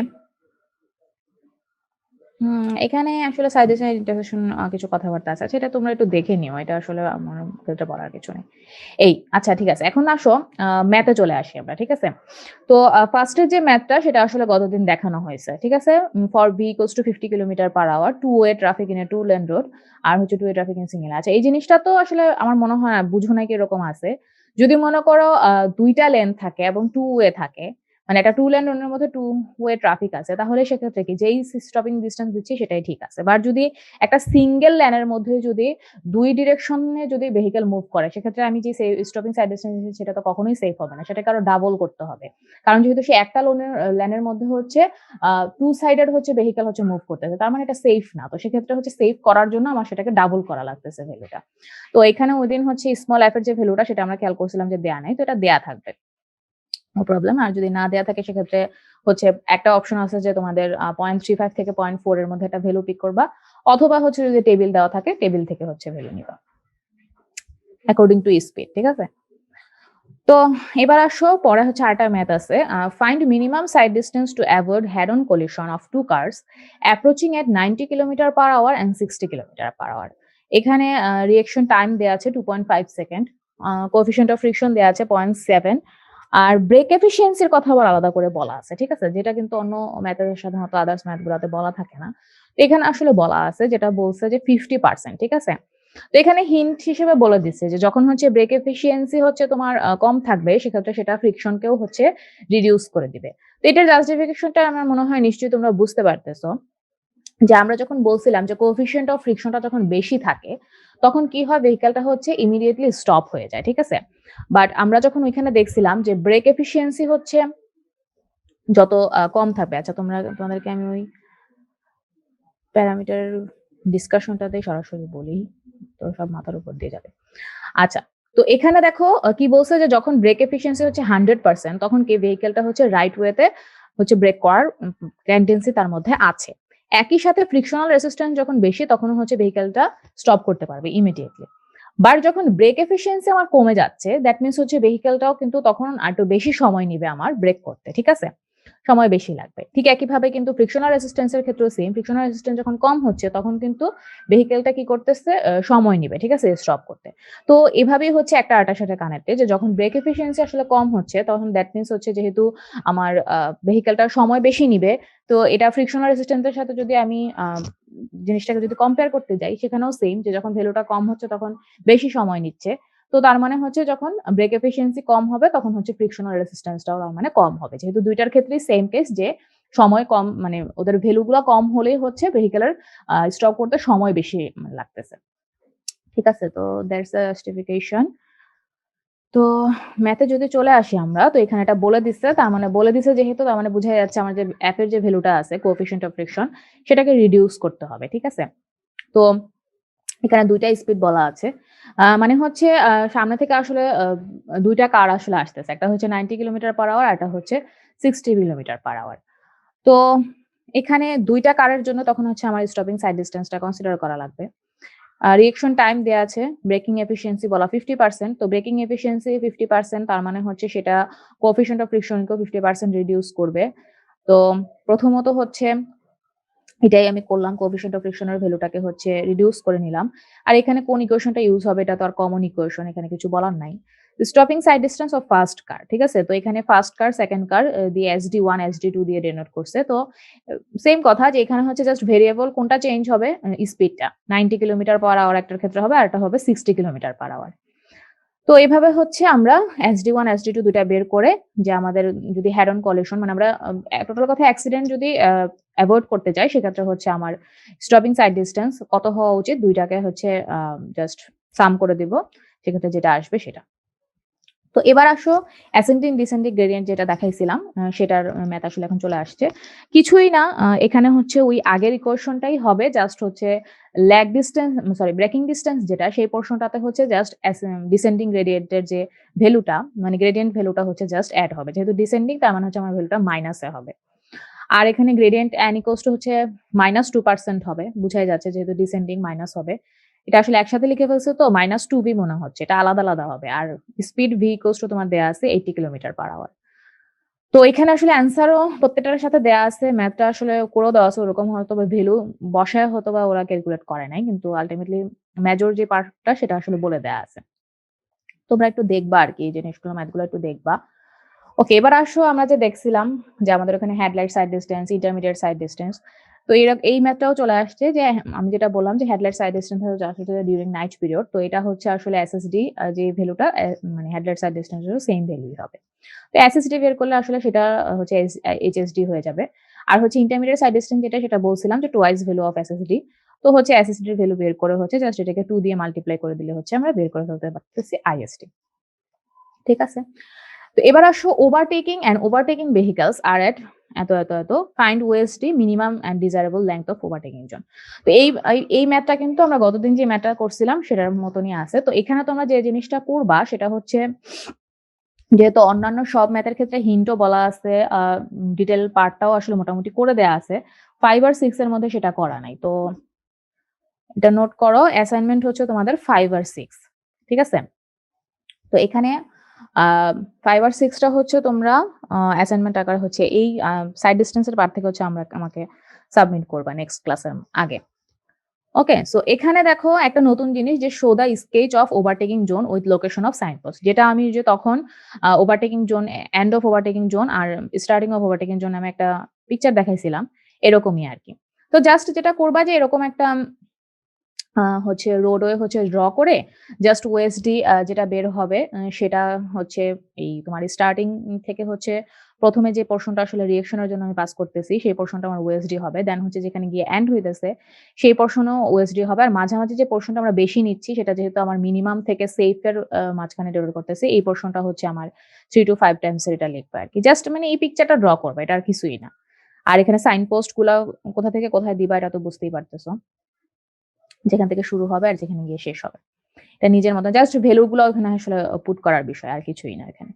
এখানে আসলে সাজেশন ইন্টারসেকশন কিছু কথাবার্তা আছে। সেটা তোমরা একটু দেখে নিও। এটা আসলে আমার ক্ষেত্রে বলার কিছু নেই। আচ্ছা ঠিক আছে। এখন আসো ম্যাথে চলে আসি আমরা। ঠিক আছে? তো ফার্স্ট এর যে ম্যাথটা সেটা আসলে গতদিন দেখানো হয়েছে। ঠিক আছে? For v equals to 50 kilometre per hour, two way traffic in a two lane road আর হচ্ছে two way traffic in single. আচ্ছা এই জিনিসটা তো আসলে আমার মনে হয় না বুঝো নাই কি এরকম আছে। যদি মনে করো ২ টা লেন থাকে এবং টু ওয়ে থাকে, মানে একটা টু লেন রোডের মধ্যে টু ওয়ে ট্রাফিক আছে তাহলে সেক্ষেত্রে কি যেই স্টপিং ডিসট্যান্স দিচ্ছি সেটাই ঠিক আছে। বাট যদি একটা সিঙ্গেল লেনের মধ্যে যদি ২ ডিরেকশনে যদি ভেহিকল মুভ করে সেক্ষেত্রে আমি যে স্টপিং সাইড ডিসট্যান্স দিচ্ছি সেটা তো কখনোই সেফ হবে না। সেটাকে আরো ডাবল করতে হবে। কারণ যেহেতু সে একটা লেনের মধ্যে হচ্ছে টু সাইডেড হচ্ছে ভেহিকল হচ্ছে মুভ করতেছে। তার মানে এটা সেফ না। তো সেক্ষেত্রে হচ্ছে সেফ করার জন্য আমার সেটাকে ডাবল করা লাগতেছে ভ্যালুটা। তো এখানে উইদিন হচ্ছে স্মল এফ এর যে ভ্যালুটা সেটা আমরা খেয়াল করছিলাম যে দেয়া নাই। তো এটা দেয়া থাকবে। No problem. আর যদি না দেয়া থাকে সেক্ষেত্রে হচ্ছে একটা অপশন আছে যে তোমাদের 0.35 থেকে 0.4 এর মধ্যে একটা ভ্যালু পিক করবা। অথবা হচ্ছে যদি টেবিল দেওয়া থাকে টেবিল থেকে হচ্ছে ভ্যালু নিবা। According to speed. ঠিক আছে? তো এবার আসো পরে হচ্ছে আরেকটা ম্যাথ আছে। Find minimum sight distance to avoid head on collision of two cars approaching at 90 kilometre per hour and 60 kilometre per hour. এখানে রিঅ্যাকশন টাইম দেয়া আছে 2.5 সেকেন্ড। কোএফিশিয়েন্ট অফ ফ্রিকশন দেয়া আছে 0.7 আর ব্রেক এফিশিয়েন্সির কথা আবার আলাদা করে বলা আছে। ঠিক আছে? যেটা কিন্তু অন্য ম্যাথে সাধারণত আদার্স ম্যাথ গুলাতে বলা থাকে না। তো এখানে আসলে বলা আছে যেটা বলছে যে 50%। ঠিক আছে? তো এখানে হিন্ট হিসেবে বলে দিচ্ছে যে যখন হচ্ছে ব্রেক এফিসিয়েন্সি হচ্ছে তোমার কম থাকবে সেক্ষেত্রে সেটা ফ্রিকশনকেও হচ্ছে রিডিউস করে দিবে। তো এটার জাস্টিফিকেশনটা আমার মনে হয় নিশ্চয়ই তোমরা বুঝতে পারতেছো। যে আমরা যখন বলছিলাম যে কোএফিসিয়েন্ট অফ ফ্রিকশনটা যখন বেশি থাকে তখন কি হয় ভেহিকলটা হচ্ছে ইমিডিয়েটলি স্টপ হয়ে যায়। ঠিক আছে? বাট আমরা যখন ওইখানে দেখছিলাম যে ব্রেক এফিসিয়েন্সি হচ্ছে যত কম থাকবে। আচ্ছা তোমাদেরকে আমি ওই প্যারামিটার ডিসকাশনটাতে সরাসরি বলি। তো সব মাথার উপর দিয়ে যাবে। আচ্ছা। তো এখানে দেখো কি বলছে যে যখন ব্রেক এফিসিয়েন্সি হচ্ছে 100% তখন কি ভেহিকলটা হচ্ছে রাইট ওয়েতে হচ্ছে ব্রেক করার টেনডেন্সি তার মধ্যে আছে। একই সাথে ফ্রিকশনাল রেসিস্ট্যান্স যখন বেশি তখন হচ্ছে ভেহিকলটা স্টপ করতে পারবে ইমিডিয়েটলি। বাট যখন ব্রেক এফিসিয়েন্সি আমার কমে যাচ্ছে দ্যাট মিনস হচ্ছে ভেহিকলটাও কিন্তু তখন আরেকটু বেশি সময় নিবে আমার ব্রেক করতে। ঠিক আছে? সময় বেশি লাগবে। ঠিক একইভাবে কিন্তু ফ্রিকশনাল রেসিস্ট্যান্স এর ক্ষেত্রেও সেম। ফ্রিকশনাল রেসিস্ট্যান্স যখন কম হচ্ছে তখন কিন্তু ভেহিকলটা কি করতেছে সময় নিবে। ঠিক আছে? স্টপ করতে। তো এভাবেই হচ্ছে একটা আরেকটার সাথে কানেক্টেড যে যখন ব্রেক এফিসিয়েন্সি আসলে কম হচ্ছে তখন দ্যাট মিনস হচ্ছে যেহেতু আমার ভেহিকলটার সময় বেশি নিবে তো এটা ফ্রিকশনাল রেসিস্ট্যান্স এর সাথে যদি আমি জিনিসটাকে যদি কম্পেয়ার করতে যাই সেখানেও সেম যে যখন ভ্যালুটা কম হচ্ছে তখন বেশি সময় নিচ্ছে। তো তার মানে হচ্ছে যখন ব্রেক এফিসিয়েন্সি কম হবে তখন হচ্ছে ফ্রিকশনাল রেসিস্ট্যান্সটাও তার মানে কম হবে। যেহেতু ২ টার ক্ষেত্রেই সেম কেস যে সময় কম মানে ওদের ভ্যালু গুলা কম হলেই হচ্ছে ভেহিকলের স্টপ করতে সময় বেশি লাগতেছে। ঠিক আছে? তো দ্যাটস আ জাস্টিফিকেশন। তো ম্যাথে যদি চলে আসি আমরা, তো এখানে এটা বলে দিচ্ছে, তার মানে বলে দিছে যেহেতু তার মানে বোঝাই যাচ্ছে আমার যে f এর যে ভ্যালুটা আছে কোএফিশিয়েন্ট অফ ফ্রিকশন সেটাকে রিডিউস করতে হবে। ঠিক আছে? তো এখানে ২ টা স্পিড বলা আছে। মানে হচ্ছে সামনে থেকে আসলে ২ টা কার আসলে আসতেছে। একটা হচ্ছে 90 কিলোমিটার পার আওয়ার, আরেকটা হচ্ছে 60 কিলোমিটার পার আওয়ার। তো এখানে ২ টা কারের জন্য তখন হচ্ছে আমার স্টপিং সাইড ডিসট্যান্স টা কনসিডার করা লাগবে। রিঅ্যাকশন টাইম দেয়া আছে। ব্রেকিং এফিশিয়েন্সি বলা 50%। তো ব্রেকিং এফিশিয়েন্সি 50% তার মানে হচ্ছে সেটা কোএফিশিয়েন্ট অফ ফ্রিকশন কেও 50% রিডিউস করবে। তো প্রথমত হচ্ছে এটাই আমি করলাম। কোএফিশিয়েন্ট অফ ফ্রিকশন এর ভ্যালুটাকে হচ্ছে রিডিউস করে নিলাম। আর এখানে কোন ইকুয়েশনটা ইউস হবে এটা তো আর কমন ইকুয়েশন, এখানে কিছু বলার নাই। Stopping sight distance of first car, ঠিক আছে? তো এখানে ফার্স্ট কার, সেকেন্ড কার দিয়ে SD1, SD2 দিয়ে ডিনোট করছে। তো সেম কথা যে এখানে হচ্ছে জাস্ট ভেরিয়েবল কোনটা চেঞ্জ হবে স্পিডটা। 90 কিলোমিটার পার আওয়ার একটার ক্ষেত্রে হবে, আরেকটা হবে 60 কিলোমিটার পার আওয়ার। তো এভাবে হচ্ছে আমরা SD1, SD2 ২ টা বের করে যে আমাদের যদি হেড অন কলিশন মানে আমরা টোটাল কথা অ্যাক্সিডেন্ট যদি এভয়েড করতে চাই সেক্ষেত্রে হচ্ছে আমার স্টপিং সাইড ডিসট্যান্স কত হওয়া উচিত ২ টাকে হচ্ছে জাস্ট সাম করে দিব। সেক্ষেত্রে যেটা আসবে সেটা। তো এবার আসো অ্যাসেন্ডিং ডিসেন্ডিং গ্রেডিয়েন্ট যেটা দেখাইছিলাম সেটার ম্যাথ আসলে এখন চলে আসছে। কিছুই না, এখানে হচ্ছে ওই আগের ইকুয়েশনটাই হবে, জাস্ট হচ্ছে lag distance sorry breaking distance যেটা সেই পোরশনটাতে হচ্ছে জাস্ট ডিসেন্ডিং গ্রেডিয়েন্টের যে ভ্যালুটা মানে গ্রেডিয়েন্ট ভ্যালুটা হচ্ছে জাস্ট এড হবে। যেহেতু ডিসেন্ডিং তার মানে হচ্ছে আমার ভ্যালুটা মাইনাসে হবে। আর এখানে গ্রেডিয়েন্ট n ইকুয়ালস টু হচ্ছে -2% হবে। বুঝাই যাচ্ছে যেহেতু ডিসেন্ডিং মাইনাস হবে। এটা আসলে একসাথে লিখে ফেলছে তো -2v মনে হচ্ছে। এটা আলাদা, আলাদা হবে। আর স্পিড v ইকুয়ালস টু তোমার দেয়া আছে 80 কিলোমিটার পার আওয়ার। তো এখানে আসলে অ্যান্সারও প্রত্যেকটার সাথে দেয়া আছে। ম্যাথটা আসলে করেও দেওয়া আছে। ওরকম হয়তোবা ভ্যালু বসায় হয়তোবা ওরা ক্যালকুলেট করে নাই। কিন্তু আল্টিমেটলি মেজর যে পার্টটা সেটা আসলে বলে দেয়া আছে। তোমরা একটু দেখবা আরকি এই জিনিসগুলো ম্যাথগুলো একটু দেখবা। ওকে, এবার আসো আমরা যে দেখছিলাম যে আমাদের ওখানে headlight side distance, intermediate sight distance. তো এই ম্যাথটাও চলে আসছে যে আমি যেটা বললাম যে হেডলাইট সাইড ডিসট্যান্স হচ্ছে আসলে ডিউরিং নাইট পিরিয়ড। তো এটা হচ্ছে আসলে এসএসডি যে ভ্যালুটা মানে হেডলাইট সাইড ডিসট্যান্স এর সেম ভ্যালুই হবে। তো এসএসডি বের করলে আসলে সেটা হচ্ছে এইচএসডি হয়ে যাবে। আর হচ্ছে ইন্টারমিডিয়েট সাইড ডিসট্যান্স যেটা সেটা বলছিলাম যে টুয়াইস ভ্যালু অফ এসএসডি। তো হচ্ছে এসএসডি এর ভ্যালু বের করে হচ্ছে জাস্ট এটাকে 2 দিয়ে মাল্টিপ্লাই করে দিলে হচ্ছে আমরা বের করে ফেলতে পারতেছি আইএসডি। ঠিক আছে? তো এবার আসো ওভারটেকিং অ্যান্ড ওভারটেকিং ভেহিকলস আর এট এত find OSD minimum and desirable length of overtaking zone. তো এই ম্যাথটা কিন্তু আমরা গতদিন যে ম্যাথটা করছিলাম সেটার মতনই আছে। তো এখানে তোমরা যে জিনিসটা করবা সেটা হচ্ছে যেহেতু অন্যান্য সব ম্যাথের ক্ষেত্রে হিন্টও বলা আছে, ডিটেইল পার্টটাও আসলে মোটামুটি করে দেয়া আছে। 5 আর 6 এর মধ্যে সেটা করা নাই। তো এটা নোট করো, অ্যাসাইনমেন্ট হচ্ছে তোমাদের 5 আর 6। ঠিক আছে? তো এখানে আ 5 আর 6 টা হচ্ছে তোমরা অ্যাসাইনমেন্ট আকারে হচ্ছে এই সাইড ডিসট্যান্স এর পার্ট থেকে হচ্ছে আমাকে সাবমিট করবা নেক্সট ক্লাসের আগে। ওকে? সো এখানে দেখো একটা নতুন জিনিস যে show the sketch of overtaking zone with location of signpost. যেটা আমি যে তখন overtaking zone, end of overtaking zone আর স্টার্টিং অফ ওভারটেকিং জোন নামে একটা পিকচার দেখাইছিলাম। এরকমই আরকি। তো জাস্ট যেটা করবা যে এরকম একটা হচ্ছে রোডওয়ে হচ্ছে ড্র করে জাস্ট ওএসডি যেটা বের হবে সেটা হচ্ছে এই তোমার স্টার্টিং থেকে হচ্ছে ১ম এ যে পোরশনটা আসলে রিঅ্যাকশন এর জন্য আমি পাস করতেছি সেই পোরশনটা আমার ওএসডি হবে। দেন হচ্ছে যেখানে গিয়ে এন্ড হইতেছে সেই পোরশনও ওএসডি হবে। আর মাঝামাঝি যে পোরশনটা আমরা বেশি নিচ্ছি সেটা যেহেতু আমার মিনিমাম থেকে সেফ এর মাঝখানে ডেলিভার করতেছি এই পোরশনটা হচ্ছে আমার 3 to 5 টাইমস এর এটা লিখবা আরকি। জাস্ট মানে এই পিকচারটা ড্র করবা, এটা আর কিছুই না। আর এখানে সাইন পোস্ট গুলা কোথা থেকে কোথায় দিবা এটা তো বুঝতেই পারতেছো। যেখান থেকে শুরু হবে আর যেখানে গিয়ে শেষ হবে। এটা নিজের মতো জাস্ট ভ্যালু গুলো ওখানে আসলে পুট করার বিষয় আর কিছুই না এখানে।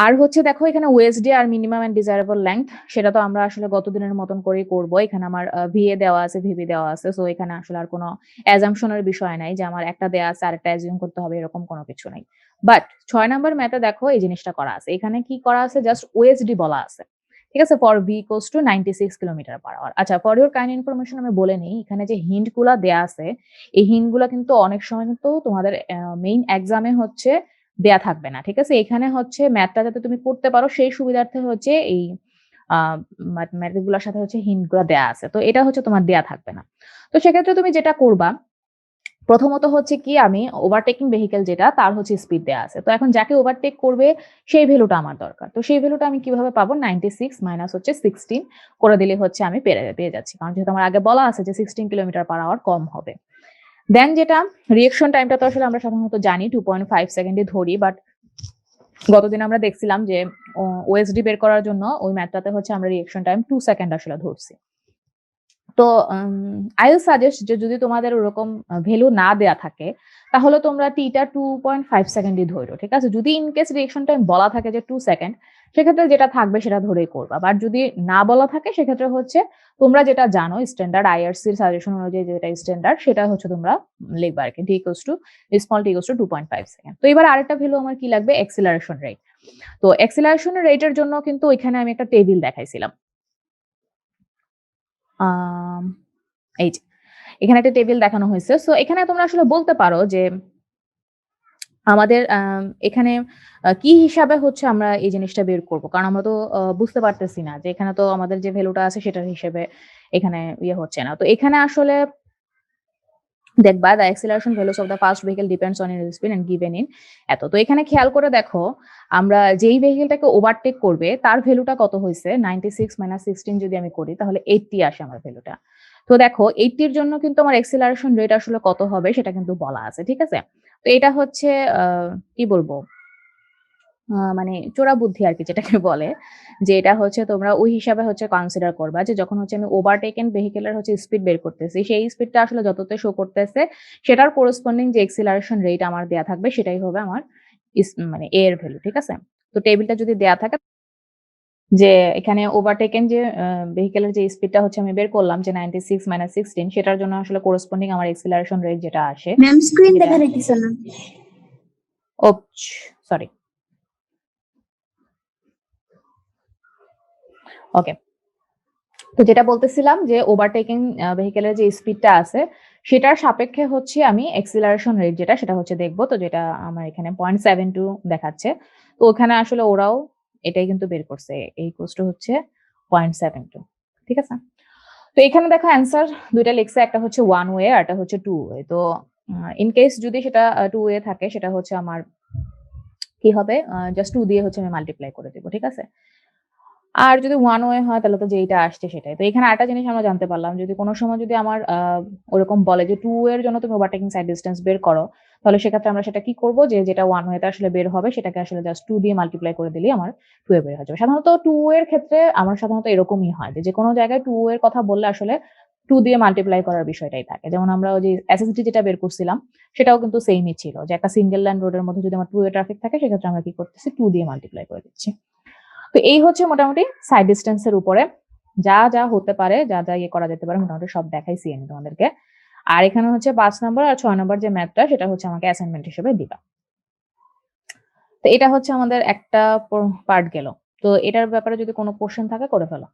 আর হচ্ছে দেখো এখানে ওএসডি আর মিনিমাম এন্ড ডিজায়ারেবল লেংথ সেটা তো আমরা আসলে গতদিনের মতন করেই করব। এখানে আমার ভিএ দেওয়া আছে, ভিবি দেওয়া আছে। সো এখানে আসলে আর কোনো অ্যাজাম্পশন এর বিষয় নাই যে আমার একটা দেয়া আছে আরেকটা অ্যাজিউম করতে হবে এরকম কোনো কিছু নাই। বাট ৬ নাম্বার ম্যাথে দেখো এই জিনিসটা করা আছে। এখানে কি করা আছে জাস্ট ওএসডি বলা আছে। ঠিক আছে? For V equals to 96 kilometre per hour. আচ্ছা, ফর ইউর কাইন্ড ইনফরমেশন আমি বলে নেই এখানে যে হিন্ট গুলা দেয়া আছে এই হিন্ট গুলা কিন্তু অনেক সময় কিন্তু তোমাদের মেইন এক্সামে হচ্ছে দেয়া থাকবে না। ঠিক আছে? এখানে হচ্ছে ম্যাথটা যাতে তুমি করতে পারো সেই সুবিধার্থে হচ্ছে এই আ ম্যাথ গুলার সাথে হচ্ছে হিন্ট গুলা দেয়া আছে। তো এটা হচ্ছে তোমার দেয়া থাকবে না। তো সেক্ষেত্রে তুমি যেটা করবা, প্রথমত হচ্ছে কি আমি ওভারটেকিং ভেহিকল যেটা তার হচ্ছে স্পিড দেয়া আছে। তো এখন যাকে ওভারটেক করবে সেই ভ্যালুটা আমার দরকার। তো সেই ভ্যালুটা আমি কিভাবে পাবো? 96 মাইনাস হচ্ছে 16 করে দিলে হচ্ছে আমি পেয়ে যাচ্ছি। কারণ যেহেতু আমার আগে বলা আছে যে 16 কিলোমিটার পার আওয়ার কম হবে। দেন যেটা রিঅ্যাকশন টাইমটা তো আসলে আমরা সাধারণত জানি 2.5 সেকেন্ডে ধরি। বাট গতদিন আমরা দেখছিলাম যে ওএসডি বের করার জন্য ওই ম্যাথটাতে হচ্ছে আমরা রিঅ্যাকশন টাইম 2 সেকেন্ড আসলে ধরছি। তো আই উইল সাজেস্ট যে যদি তোমাদের ওরকম ভ্যালু না দেয়া থাকে, তাহলে তোমরা টিটা 2.5 সেকেন্ডই ধইরো। ঠিক আছে? যদি ইন কেস রিঅ্যাকশন টাইম বলা থাকে যে 2 সেকেন্ড, সেক্ষেত্রে যেটা থাকবে সেটা ধরেই করবা। বাট যদি না বলা থাকে সেক্ষেত্রে হচ্ছে তোমরা যেটা জানো স্ট্যান্ডার্ড আইআরসির সাজেশন অনুযায়ী যেটা স্ট্যান্ডার্ড সেটা হচ্ছে তোমরা লিখবা আরকি। t equals to small t equals to 2.5 second. তো এবার আরেকটা ভ্যালু আমার কি লাগবে? Acceleration rate. তো অ্যাক্সিলারেশন রেটের জন্য কিন্তু ওইখানে আমি একটা টেবিল দেখাইছিলাম। আম এই যে এখানে একটা টেবিল দেখানো হয়েছে। সো এখানে তোমরা আসলে বলতে পারো যে আমাদের এখানে কি হিসাবে হচ্ছে আমরা এই জিনিসটা বের করব। কারণ আমরা তো বুঝতে পারতেছি না যে এখানে তো আমাদের যে ভ্যালুটা আছে সেটার হিসেবে এখানে ইয়ে হচ্ছে না। তো এখানে আসলে দেখবা the acceleration values of the fast vehicle depends on its speed and given in এত। তো এখানে খেয়াল করে দেখো আমরা যেই ভেহিকেলটাকে ওভারটেক করবে তার ভ্যালুটা কত হইছে 96 - 16 যদি আমি করি তাহলে 80 আসে আমার ভ্যালুটা। তো দেখো 80 এর জন্য কিন্তু আমার acceleration rate আসলে কত হবে সেটা কিন্তু বলা আছে। ঠিক আছে? তো এটা হচ্ছে আ কি বলবো? মানে চোরা বুদ্ধি আরকি যেটাকে বলে। যে এটা হচ্ছে তোমরা ওই হিসাবে হচ্ছে কনসিডার করবা যে যখন হচ্ছে আমি ওভারটেকেন ভেহিকল এর হচ্ছে স্পিড বের করতেছি, সেই স্পিডটা আসলে যততে শো করতেছে সেটার করেসপন্ডিং যে এক্সিলারেশন রেট আমার দেয়া থাকবে সেটাই হবে আমার মানে A এর ভ্যালু। ঠিক আছে? তো টেবিলটা যদি দেয়া থাকে যে এখানে ওভারটেকেন যে ভেহিকল এর যে স্পিডটা হচ্ছে আমি বের করলাম যে 96 - 16 সেটার জন্য আসলে করেসপন্ডিং আমার এক্সিলারেশন রেট যেটা আসে ম্যাম স্ক্রিন সেটা দেখা যাইতেছে না। Oops sorry. ওকে। তো যেটা বলতেছিলাম যে ওভারটেকিং ভেহিকলের যে স্পিডটা আছে সেটার সাপেক্ষে হচ্ছে আমি অ্যাক্সিলারেশন রেট যেটা সেটা হচ্ছে দেখব। তো যেটা আমার এখানে 0.72 দেখাচ্ছে। তো ওখানে আসলে ওরাও এটাই কিন্তু বের করছে। এই ইকুয়ালস হচ্ছে 0.72 ঠিক আছে? তো এখানে দেখো অ্যান্সার ২ টা লিখছে। একটা হচ্ছে 1 ওয়ে আর একটা হচ্ছে 2 ওয়ে। তো ইন কেস যদি সেটা 2 ওয়ে থাকে সেটা হচ্ছে আমার কি হবে? জাস্ট 2 দিয়ে হচ্ছে আমি মাল্টিপ্লাই করে দেব। ঠিক আছে? আর যদি ওয়ান ওয়ে হয় তাহলে তো যেইটা আসছে সেটাই। তো এখানে আরেকটা জিনিস আমরা জানতে পারলাম যদি কোন সময় যদি আমার ওরকম বলে যে 2 এর জন্য তুমি ওভারটেকিং সাইড ডিসট্যান্স বের করো, তাহলে সেক্ষেত্রে আমরা সেটা কি করব যে যেটা ওয়ান ওয়েতে আসলে বের হবে সেটাকে আসলে জাস্ট 2 দিয়ে মাল্টিপ্লাই করে দিলেই আমার 2 এ বের হয়ে যাবে। সাধারণত 2 এর ক্ষেত্রে আমার সাধারণত এরকমই হয় যে যেকোনো জায়গায় 2 এর কথা বললে আসলে 2 দিয়ে মাল্টিপ্লাই করার বিষয়টাই থাকে। যেমন আমরা ওই যে এসএসডি যেটা বের করছিলাম সেটাও কিন্তু সেইমই ছিল যে একটা সিঙ্গেল লাইন রোডের মধ্যে যদি আমার 2 ওয়ে ট্রাফিক থাকে সেক্ষেত্রে আমরা কি করতেছি 2 দিয়ে মাল্টিপ্লাই করে দিচ্ছি। তো এই হচ্ছে মোটামুটি সাইড ডিসট্যান্স এর উপরে যা হতে পারে, যা ইয়ে করা যেতে পারে মোটামুটি সব দেখাইছি আমি তোমাদেরকে। আর এখানে হচ্ছে ৫ নাম্বার আর ৬ নাম্বার যে ম্যাথটা সেটা হচ্ছে আমাকে অ্যাসাইনমেন্ট হিসেবে দিবা। তো এটা হচ্ছে আমাদের একটা পার্ট গেল। তো এটার ব্যাপারে যদি কোনো কোয়েশ্চেন থাকে করে ফেলো।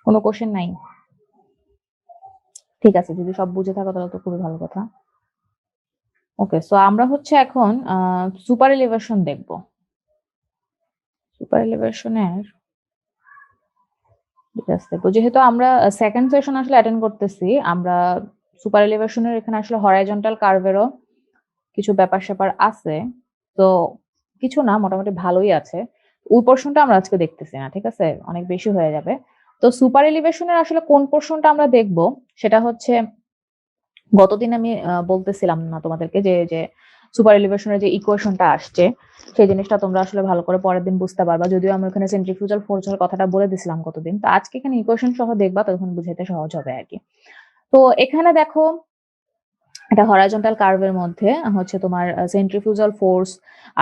কোনো কোয়েশ্চেন নাই? ঠিক আছে, যদি সব বুঝে থাকো তাহলে তো খুবই ভালো কথা। ওকে, সো আমরা হচ্ছে এখন সুপার এলিভেশন দেখব। সুপার এলিভেশনের ডিটেইলস দেখব। যেহেতু আমরা সেকেন্ড সেশন আসলে অ্যাটেন্ড করতেছি, আমরা সুপার এলিভেশনের এখানে আসলে হরাইজন্টাল কার্ভেরও কিছু ব্যাপার-স্যাপার আছে। তো কিছু না মোটামুটি ভালোই আছে। ওই পোরশনটা আমরা আজকে দেখতেছি না। ঠিক আছে? অনেক বেশি হয়ে যাবে। তো সুপার এলিভেশনের আসলে কোন পোরশনটা আমরা দেখব সেটা হচ্ছে গতদিন আমি বলতেছিলাম না তোমাদেরকে যে সুপার এলিভেশনের যে ইকুয়েশনটা আসছে সেই জিনিসটা তোমরা আসলে ভালো করে পরের দিন বুঝতে পারবা। যদিও আমি ওখানে সেন্ট্রিফিউজাল ফোর্সের কথাটা বলে দিছিলাম গতদিন। তো আজকে এখানে ইকুয়েশন সহ দেখবা তখন বুঝাইতে সহজ হবে আরকি। তো এখানে দেখো এটা হরাইজন্টাল কার্ভের মধ্যে হচ্ছে তোমার সেন্ট্রিফিউজাল ফোর্স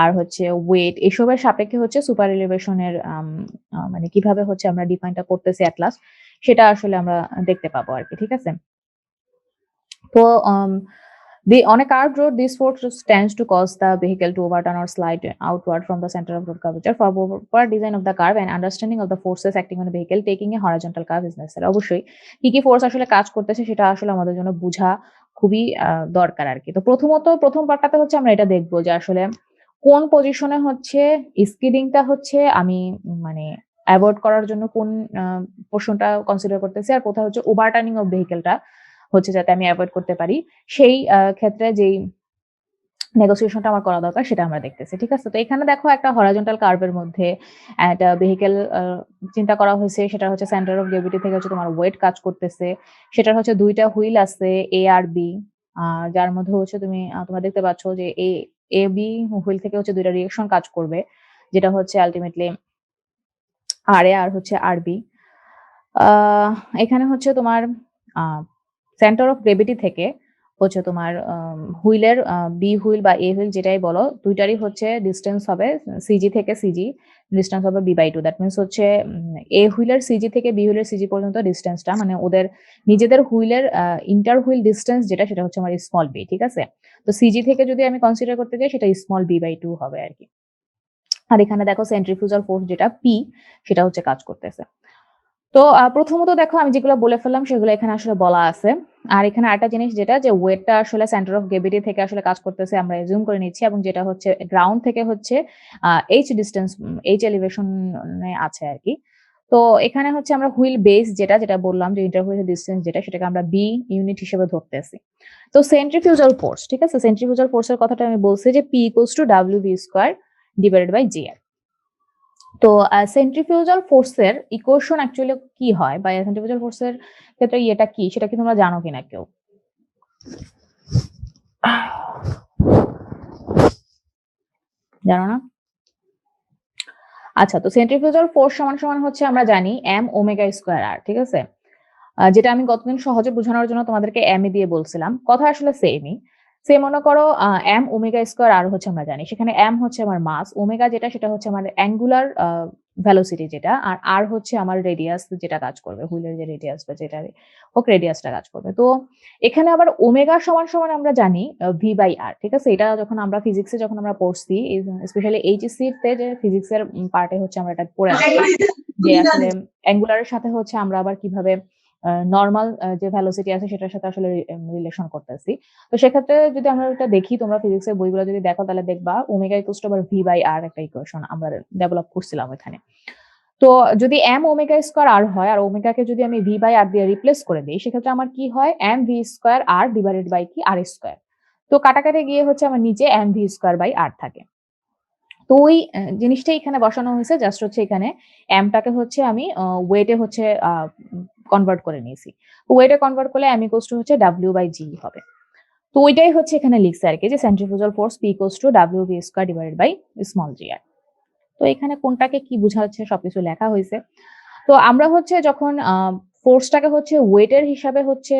আর হচ্ছে ওয়েট এসবের সাপেক্ষে হচ্ছে সুপার এলিভেশনের মানে কিভাবে হচ্ছে আমরা ডিফাইনটা করতেছি এট লাস্ট সেটা আসলে আমরা দেখতে পাবো আরকি। ঠিক আছে? তো on a curved road, this force tends to cause the vehicle to overturn or slide outward from the center of road curvature. For proper design of the curve and understanding of the forces acting on a vehicle, taking a horizontal curve is necessary. অবশ্যই কি force আসলে কাজ করতেছে সেটা আসলে আমাদের জন্য বুঝা খুবই দরকার আরকি। তো প্রথমত প্রথম পার্টটাতে হচ্ছে আমরা এটা দেখব যে আসলে কোন পজিশনে হচ্ছে স্কিডিংটা হচ্ছে আমি মানে এভয়েড করার জন্য কোন আ পোরশনটা কনসিডার করতেছি আর কোথায় হচ্ছে ওভারটার্নিং অফ ভেহিকলটা হচ্ছে যাতে আমি এভয়েড করতে পারি। সেই ক্ষেত্রে যেই নেগোসিয়েশনটা আমার করা দরকার সেটা আমরা দেখতেছি। ঠিক আছে? তো এখানে দেখো একটা হরাইজন্টাল কার্ভের মধ্যে একটা ভেহিকল চিন্তা করা হয়েছে। সেটা হচ্ছে সেন্টার অফ গ্র্যাভিটি থেকে হচ্ছে তোমার ওয়েট কাজ করতেছে। সেটার হচ্ছে ২ টা হুইল আছে A আর B। যার মধ্যে হচ্ছে তোমরা দেখতে পাচ্ছ যে A, B হুইল থেকে হচ্ছে ২ টা রিঅ্যাকশন কাজ করবে। যেটা হচ্ছে আল্টিমেটলি RA আর হচ্ছে RB। আ এখানে হচ্ছে তোমার আ সেন্টার অফ গ্র্যাভিটি থেকে হচ্ছে তোমার হুইলের বি হুইল বা এ হুইল যেটাই বলো, ২ টারই হচ্ছে ডিসট্যান্স হবে সিজি থেকে সিজি ডিসট্যান্স হবে B/2 দ্যাট মিনস হচ্ছে এ হুইলের সিজি থেকে বি হুইলের সিজি পর্যন্ত ডিসট্যান্সটা মানে ওদের নিজেদের হুইলের ইন্টার হুইল ডিসট্যান্স যেটা সেটা হচ্ছে আমার স্মল b, ঠিক আছে? তো সিজি থেকে যদি আমি কনসিডার করতে যাই সেটা স্মল b/2 হবে আরকি। আর এখানে দেখো সেন্ট্রিফিউজাল ফোর্স যেটা P সেটা হচ্ছে কাজ করতেছে। তো প্রথমত দেখো আমি যেগুলো বলে ফেললাম সেগুলো এখানে আসলে বলা আছে। আর এখানে আরেকটা জিনিস যেটা যে ওয়েটটা আসলে সেন্টার অফ গ্র্যাভিটি থেকে আসলে কাজ করতেছে আমরা এজিউম করে নিচ্ছি এবং যেটা হচ্ছে গ্রাউন্ড থেকে হচ্ছে h ডিসট্যান্স h এলিভেশন এ আছে আরকি। তো এখানে হচ্ছে আমরা হুইল বেস যেটা বললাম যে ইন্টার হুইল ডিসট্যান্স যেটা সেটাকে আমরা B ইউনিট হিসেবে ধরতেছি। তো সেন্ট্রিফিউজাল ফোর্স, ঠিক আছে? সেন্ট্রিফিউজাল ফোর্স এর কথাটা আমি বলছি যে P = WV² তো সেন্ট্রিফিউজাল ফোর্সের ইকুয়েশন অ্যাকচুয়ালি কি হয় বা সেন্ট্রিফিউজাল ফোর্সের ক্ষেত্রে ইয়েটা কি সেটা কি তোমরা জানো কিনা কেউ? জানো না? আচ্ছা, তো সেন্ট্রিফিউজাল ফোর্স সমান হচ্ছে আমরা জানি m ওমেগা² ঠিক আছে? যেটা আমি গতদিন সহজে বোঝানোর জন্য তোমাদেরকে m দিয়ে বলছিলাম। কথা আসলে সেমই। মনে করো m ওমেগা² হচ্ছে আমরা জানি। সেখানে m হচ্ছে আমার মাস, ওমেগা যেটা সেটা হচ্ছে আমার অ্যাঙ্গুলার ভেলোসিটি যেটা, আর r হচ্ছে আমার রেডিয়াস যেটা কাজ করবে। হুইলের যে রেডিয়াস বা যেটা হোক রেডিয়াসটা কাজ করবে। তো এখানে আবার ওমেগা সমান আমরা জানি v/r, ঠিক আছে? এটা যখন আমরা ফিজিক্সে যখন আমরা পড়ছি, স্পেশালি এইচএসসি তে যে ফিজিক্সের পার্টে হচ্ছে আমরা এটা পড়ে আসছি। যে আসলে অ্যাঙ্গুলার এর সাথে হচ্ছে আমরা আবার কিভাবে নরমাল যে ভেলোসিটি আছে সেটার সাথে আসলে রিলেশন করতেছি। তো সেক্ষেত্রে যদি আমরা এটা দেখি, তোমরা ফিজিক্সের বইগুলো যদি দেখো তাহলে দেখবা ওমেগা ইকুয়ালস টু আবার v/r একটা ইকুয়েশন আমরা ডেভেলপ করছিলাম ওখানে। তো যদি m ওমেগা² হয় আর ওমেগাকে যদি আমি v/r দিয়ে রিপ্লেস করে দেই সেক্ষেত্রে আমার কি হয় mv²r ডিভাইডেড বাই কি r²। তো কাটাকাটি গিয়ে হচ্ছে আমার নিচে mv²/r থাকে। তো ওই জিনিসটাই এখানে বসানো হয়েছে, জাস্ট হচ্ছে এখানে টাকে হচ্ছে আমি ওয়েটে হচ্ছে কনভার্ট করে নিয়েছি। ওয়েটে কনভার্ট করলে m ইকুয়ালস টু হচ্ছে w/g হবে। তো ওইটাই হচ্ছে এখানে লিখছে আরকি যে centrifugal force P equals to WV² divided by small gr। তো এখানে কোনটাকে কি বোঝাচ্ছে সবকিছু লেখা হইছে। তো আমরা হচ্ছে যখন ফোর্সটাকে হচ্ছে ওয়েটের হিসাবে হচ্ছে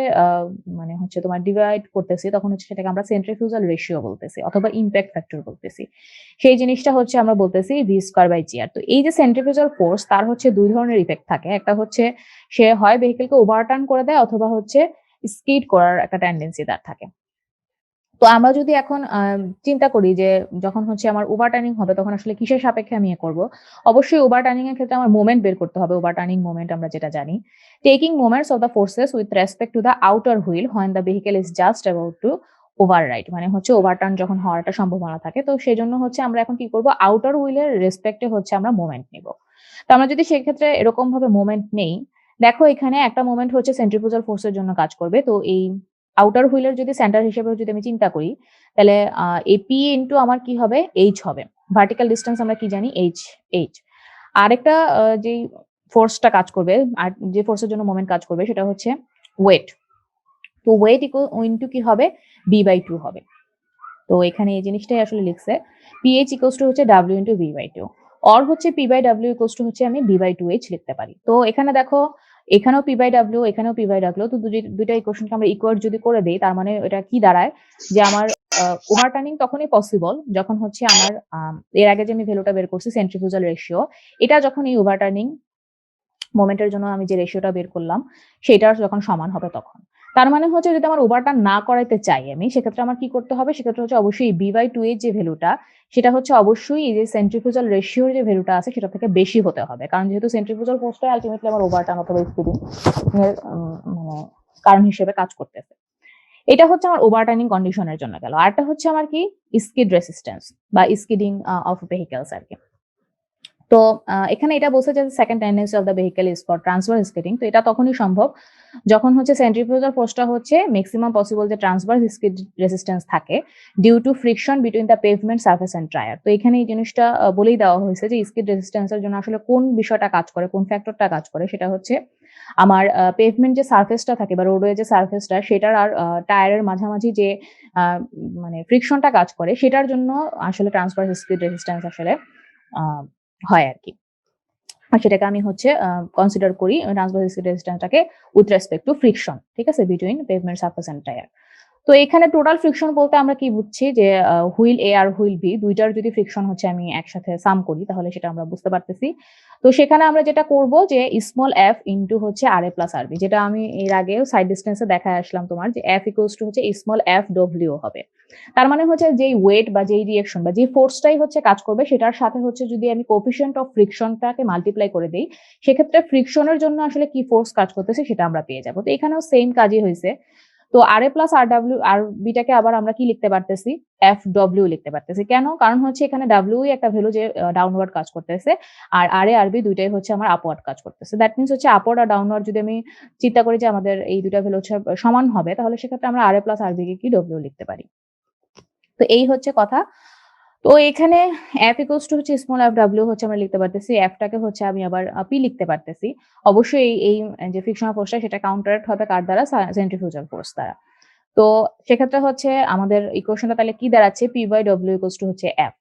মানে হচ্ছে তোমার ডিভাইড করতেছি তখন হচ্ছে সেটাকে আমরা সেন্ট্রিফিউজাল রেশিও বলতেছি অথবা ইমপ্যাক্ট ফ্যাক্টর বলতেছি। সেই জিনিসটা হচ্ছে আমরা বলতেছি v²/gr। তো এই যে সেন্ট্রিফিউজাল ফোর্স তার হচ্ছে ২ ধরনের ইফেক্ট থাকে। একটা হচ্ছে সে হয় ভেহিকলকে ওভারটার্ন করে দেয় অথবা হচ্ছে স্কিড করার একটা টেনডেন্সি তার থাকে। তো আমরা যদি এখন চিন্তা করি যে যখন হচ্ছে আমার ওভারটার্নিং হবে তখন আসলে কিসের সাপেক্ষে আমি করব? অবশ্যই ওভারটার্নিং এর ক্ষেত্রে আমার মোমেন্ট বের করতে হবে। ওভারটার্নিং মোমেন্ট আমরা যেটা জানি। Taking moments of the forces with respect to the outer wheel when the vehicle is just about to override মানে হচ্ছে ওভারটার্ন যখন হওয়ার একটা সম্ভাবনা থাকে। তো সেজন্য হচ্ছে আমরা এখন কি করব? আউটার হুইলের রেসপেক্ট এ হচ্ছে আমরা মোমেন্ট নিব। তো আমরা যদি সেক্ষেত্রে এরকম ভাবে মোমেন্ট নেই, দেখো এখানে একটা মোমেন্ট হচ্ছে সেন্ট্রিফিউজাল ফোর্স এর জন্য কাজ করবে। তো এই আউটার হুইলের যদি সেন্টার হিসেবে যদি আমি চিন্তা করি, তাহলে এই P ইনটু আমার কি হবে? H হবে। ভার্টিক্যাল ডিসট্যান্স আমরা কি জানি? H। আরেকটা যেই ফোর্সটা কাজ করবে, আর যে ফোর্সের জন্য মোমেন্ট কাজ করবে সেটা হচ্ছে ওয়েট। তো ওয়েট ইনটু কি হবে? B/2 হবে। তো এখানে এই জিনিসটাই আসলে লিখছে। PH ইকুয়ালস টু হচ্ছে W ইনটু V/2 অর হচ্ছে P/W ইকুয়ালস টু হচ্ছে আমি B/2H লিখতে পারি। তো এখানে দেখো এখানেও P/W এখানেও P/W, তো দুইটা ইকুয়েশনকে আমরা ইকুয়েট যদি করে দেই তার মানে এটা কি দাঁড়ায় যে আমার ওভারটার্নিং তখনই পসিবল যখন হচ্ছে আমার এর আগে যে আমি ভ্যালুটা বের করছি সেন্ট্রিফিউজাল রেশিও, এটা যখন এই ওভারটার্নিং মোমেন্টের জন্য আমি যে রেশিওটা বের করলাম সেটার যখন সমান হবে তখন। তার মানে হচ্ছে যদি আমার ওভারটার্ন না করাইতে চাই আমি সেক্ষেত্রে আমার কি করতে হবে? সেক্ষেত্রে হচ্ছে অবশ্যই B/2 এর যে ভ্যালুটা সেটা হচ্ছে অবশ্যই এই যে সেন্ট্রিফিউজাল রেশিওর যে ভ্যালুটা আছে সেটা থেকে বেশি হতে হবে। কারণ যেহেতু সেন্ট্রিফিউজাল ফোর্সটাই আল্টিমেটলি আমার ওভারটার্ন অথবা স্পিডিং এর মানে কারণ হিসেবে কাজ করতেছে। এটা হচ্ছে আমার ওভারটার্নিং কন্ডিশনের জন্য গেল। আরেকটা হচ্ছে আমার কি স্কিড রেসিস্ট্যান্স বা স্কিডিং অফ ভেহিকলস আরকি। তো এখানে এটা বলছে যে second tendency of the vehicle is for transverse skidding. তো এটা তখনই সম্ভব যখন হচ্ছে সেন্ট্রিফিউগাল ফোর্সটা হচ্ছে ম্যাক্সিমাম পসিবল যে ট্রান্সভার্স স্কিড রেজিস্ট্যান্স থাকে due to friction between the pavement surface and tyre. তো এখানে এই জিনিসটা বলেই দেওয়া হয়েছে যে স্কিড রেজিস্ট্যান্সের জন্য আসলে কোন বিষয়টা কাজ করে, কোন ফ্যাক্টরটা কাজ করে, সেটা হচ্ছে আমার পেভমেন্ট যে সারফেসটা থাকে বা রোডওয়ে যে সারফেসটা সেটার আর টায়ারের মাঝামাঝি যে মানে ফ্রিকশনটা কাজ করে সেটার জন্য আসলে ট্রান্সভার্স স্কিড রেজিস্ট্যান্স আসলে হয় আরকি। আর সেটাকে আমি হচ্ছে কনসিডার করি ট্রান্সভার্স স্কিড রেজিস্ট্যান্সটাকে উইথ রেসপেক্ট টু ফ্রিকশন, ঠিক আছে? Between pavement surface and tyre. তো এখানে টোটাল ফ্রিকশন বলতে আমরা কি বুঝছি যে হুইল এ আর হুইল বি দুইটার যদি ফ্রিকশন হচ্ছে আমি একসাথে সাম করি তাহলে সেটা আমরা বুঝতে পারতেছি। তো সেখানে আমরা যেটা করব যে স্মল এফ ইনটু হচ্ছে আর এ প্লাস আর বি, যেটা আমি এর আগেও সাইড ডিসটেন্সে দেখায় আসলাম তোমার যে এফ ইকুয়ালস টু হচ্ছে স্মল এফ ডব্লিউ হবে। তার মানে হচ্ছে যেই ওয়েট বা যেই রিঅ্যাকশন বা যেই ফোর্সটাই হচ্ছে কাজ করবে সেটার সাথে হচ্ছে যদি আমি কোএফিসিয়েন্ট অফ ফ্রিকশনটাকে মাল্টিপ্লাই করে দেই সেক্ষেত্রে ফ্রিকশনের জন্য আসলে কি ফোর্স কাজ করতেছে সেটা আমরা পেয়ে যাব। তো এখানেও সেম কাজই হইছে। তো আর এ প্লাস আর ডাব্লিউ আর বিটাকে আবার আমরা কি লিখতে পারতেছি? এফ ডব্লিউ লিখতে পারতেছি। কেন? কারণ হচ্ছে এখানে ডাব্লিউ একটা ভ্যালু যে ডাউনওয়ার্ড কাজ করতেছে আর আর এ আর বি দুইটাই হচ্ছে আমার আপওয়ার্ড কাজ করতেছে। দ্যাট মিনস হচ্ছে আপওয়ার্ড আর ডাউনওয়ার্ড যদি আমি চিন্তা করি যে আমাদের এই দুইটা ভ্যালু হচ্ছে সমান হবে তাহলে সেক্ষেত্রে আমরা আর এ প্লাস আর বি কে কি ডব্লিউ লিখতে পারি। তো এই হচ্ছে কথা। তো এখানে এফ ইকুয়ালস টু হচ্ছে স্মল এফ ডাব্লিউ হচ্ছে আমরা লিখতে পারতেছি। এফটাকে হচ্ছে আমি আবার পি লিখতে পারতেছি। অবশ্যই এই যে ফ্রিকশনাল ফোর্সটা সেটা কাউন্টারেক্ট হবে কার দ্বারা? সেন্ট্রিফিউজাল ফোর্স দ্বারা। তো সেক্ষেত্রে হচ্ছে আমাদের ইকুয়েশনটা তাহলে কি দাঁড়াচ্ছে? P by W equals to হচ্ছে এফ।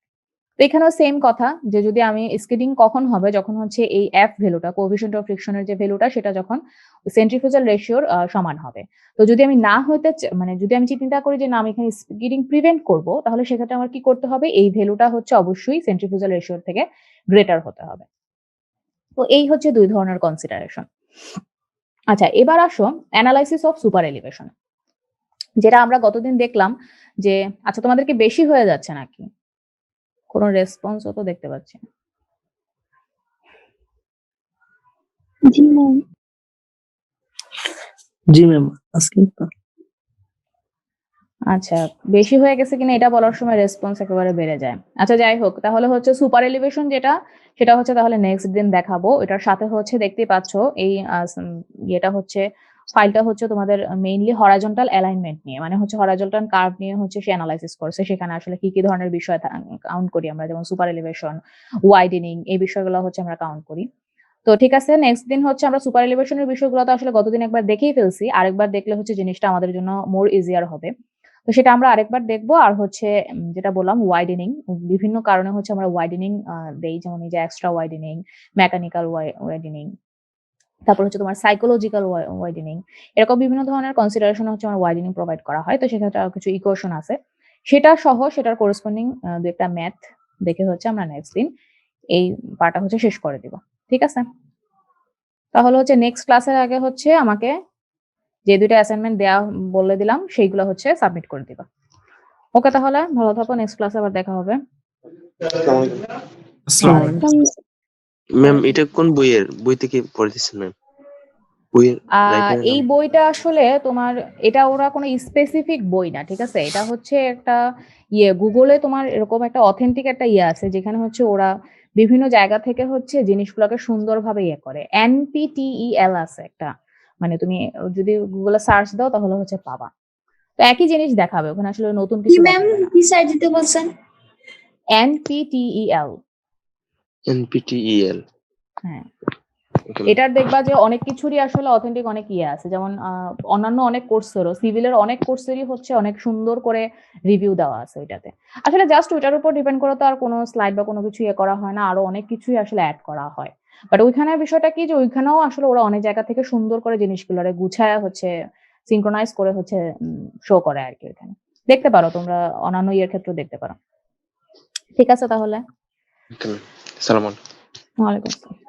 তো এখানেও সেম কথা যে যদি আমি স্কিডিং কখন হবে? যখন হচ্ছে এই এফ ভ্যালুটা কোএফিসিয়েন্ট অফ ফ্রিকশন এর যে ভ্যালুটা সেটা যখন সেন্ট্রিফিউজাল রেশিওর সমান হবে। তো যদি আমি না হইতে মানে যদি আমি চিন্তা করি যে না আমি এখানে স্কিডিং প্রিভেন্ট করব তাহলে সেক্ষেত্রে আমার কি করতে হবে? এই ভ্যালুটা হচ্ছে অবশ্যই সেন্ট্রিফিউজাল রেশিওর থেকে গ্রেটার হতে হবে। তো এই হচ্ছে ২ ধরনের কনসিডারেশন। আচ্ছা এবার আসো এনালাইসিস অফ সুপার এলিভেশন। যেটা আমরা গতদিন দেখলাম যে আচ্ছা তোমাদের কি বেশি হয়ে যাচ্ছে নাকি? কোন রেসপন্সও তো দেখতে পাচ্ছি না। জি ম্যাম। জি ম্যাম আজকে আচ্ছা বেশি হয়ে গেছে কিনা এটা বলার সময় রেসপন্স একেবারে বেড়ে যায়। আচ্ছা যাই হোক তাহলে হচ্ছে সুপার এলিভেশন যেটা সেটা হচ্ছে তাহলে নেক্সট দিন দেখাবো। এটার সাথে হচ্ছে দেখতেই পাচ্ছ এই ইয়েটা হচ্ছে ফাইলটা হচ্ছে তোমাদের মেইনলি হরাইজন্টাল অ্যালাইনমেন্ট নিয়ে, মানে হচ্ছে হরাইজন্টাল কার্ভ নিয়ে হচ্ছে সে অ্যানালাইসিস করছে। সেখানে আসলে কি কি ধরনের বিষয় কাউন্ট করি আমরা, যেমন সুপার এলিভেশন, ওয়াইডেনিং, এই বিষয়গুলো হচ্ছে আমরা কাউন্ট করি। তো ঠিক আছে নেক্সট দিন হচ্ছে আমরা সুপার এলিভেশনের বিষয়গুলো তো আসলে গতদিন একবার দেখেই ফেলছি, আরেকবার দেখলে হচ্ছে জিনিসটা আমাদের জন্য মোর ইজিয়ার হবে। তো সেটা আমরা আরেকবার দেখবো। আর হচ্ছে যেটা বললাম ওয়াইডেনিং, বিভিন্ন কারণে হচ্ছে আমরা ওয়াইডেনিং দেই, যেমন এই যে এক্সট্রা ওয়াইডেনিং, মেকানিক্যাল ওয়াইডেনিং, তারপর হচ্ছে তোমার সাইকোলজিক্যাল ওয়াইডেনিং, এরকম বিভিন্ন ধরনের কনসিডারেশন হচ্ছে আমার ওয়াইডেনিং প্রোভাইড করা হয়। তো সেক্ষেত্রে আরো কিছু ইকুয়েশন আছে সেটা সহ সেটার করেসপন্ডিং দু একটা ম্যাথ দেখে হচ্ছে আমরা নেক্সট দিন এই পার্টটা হচ্ছে শেষ করে দিব। ঠিক আছে? তাহলে হচ্ছে নেক্সট ক্লাসের আগে হচ্ছে আমাকে যে ২ টা অ্যাসাইনমেন্ট দেয়া বলে দিলাম সেইগুলো হচ্ছে সাবমিট করে দিবা। ওকে তাহলে ভালো থাকো, নেক্সট ক্লাসে আবার দেখা হবে। আসসালামু আলাইকুম ম্যাম। এটা কোন বইয়ের বই থেকে পড়তেছেন ম্যাম? বইয়ের রাইটারের এই নাম? বইটা আসলে তোমার এটা ওরা কোনো স্পেসিফিক বই না, ঠিক আছে? এটা হচ্ছে একটা গুগলে তোমার এরকম একটা অথেন্টিক একটা আছে যেখানে হচ্ছে ওরা বিভিন্ন জায়গা থেকে হচ্ছে জিনিসগুলোকে সুন্দরভাবে করে। NPTEL আছে একটা, মানে তুমি যদি গুগলে সার্চ দাও তাহলে হচ্ছে পাবা। তো একই জিনিস দেখাবে ওখানে, আসলে নতুন কি কিছু ম্যাম দেখাবে না। কি সাইড দিতে বলছেন? NPTEL। NPTEL। হ্যাঁ ওকে এটার দেখবা যে অনেক কিছুরই আসলে অথেন্টিক অনেক আছে, যেমন অন্যান্য অনেক কোর্সেরও, সিভিলের অনেক কোর্সেরই হচ্ছে অনেক সুন্দর করে রিভিউ দেওয়া আছে ওইটাতে। আসলে জাস্ট ওইটার উপর ডিপেন্ড করে তো আর কোনো স্লাইড বা কোনো কিছু করা হয় না, আরো অনেক কিছুই আসলে অ্যাড করা হয়। বাট ওইখানে বিষয়টা কি যে ওইখানেও আসলে ওরা অনেক জায়গা থেকে সুন্দর করে জিনিসগুলোরে গুছায়া হচ্ছে সিনক্রোনাইজ করে হচ্ছে শো করে আর কি। ওইখানে দেখতে পারো তোমরা, অন্যান্য ক্ষেত্রেও দেখতে পারো। ঠিক আছে তাহলে, ম্যাম। আসসালামু আলাইকুম। ওয়ালাইকুম আসসালাম।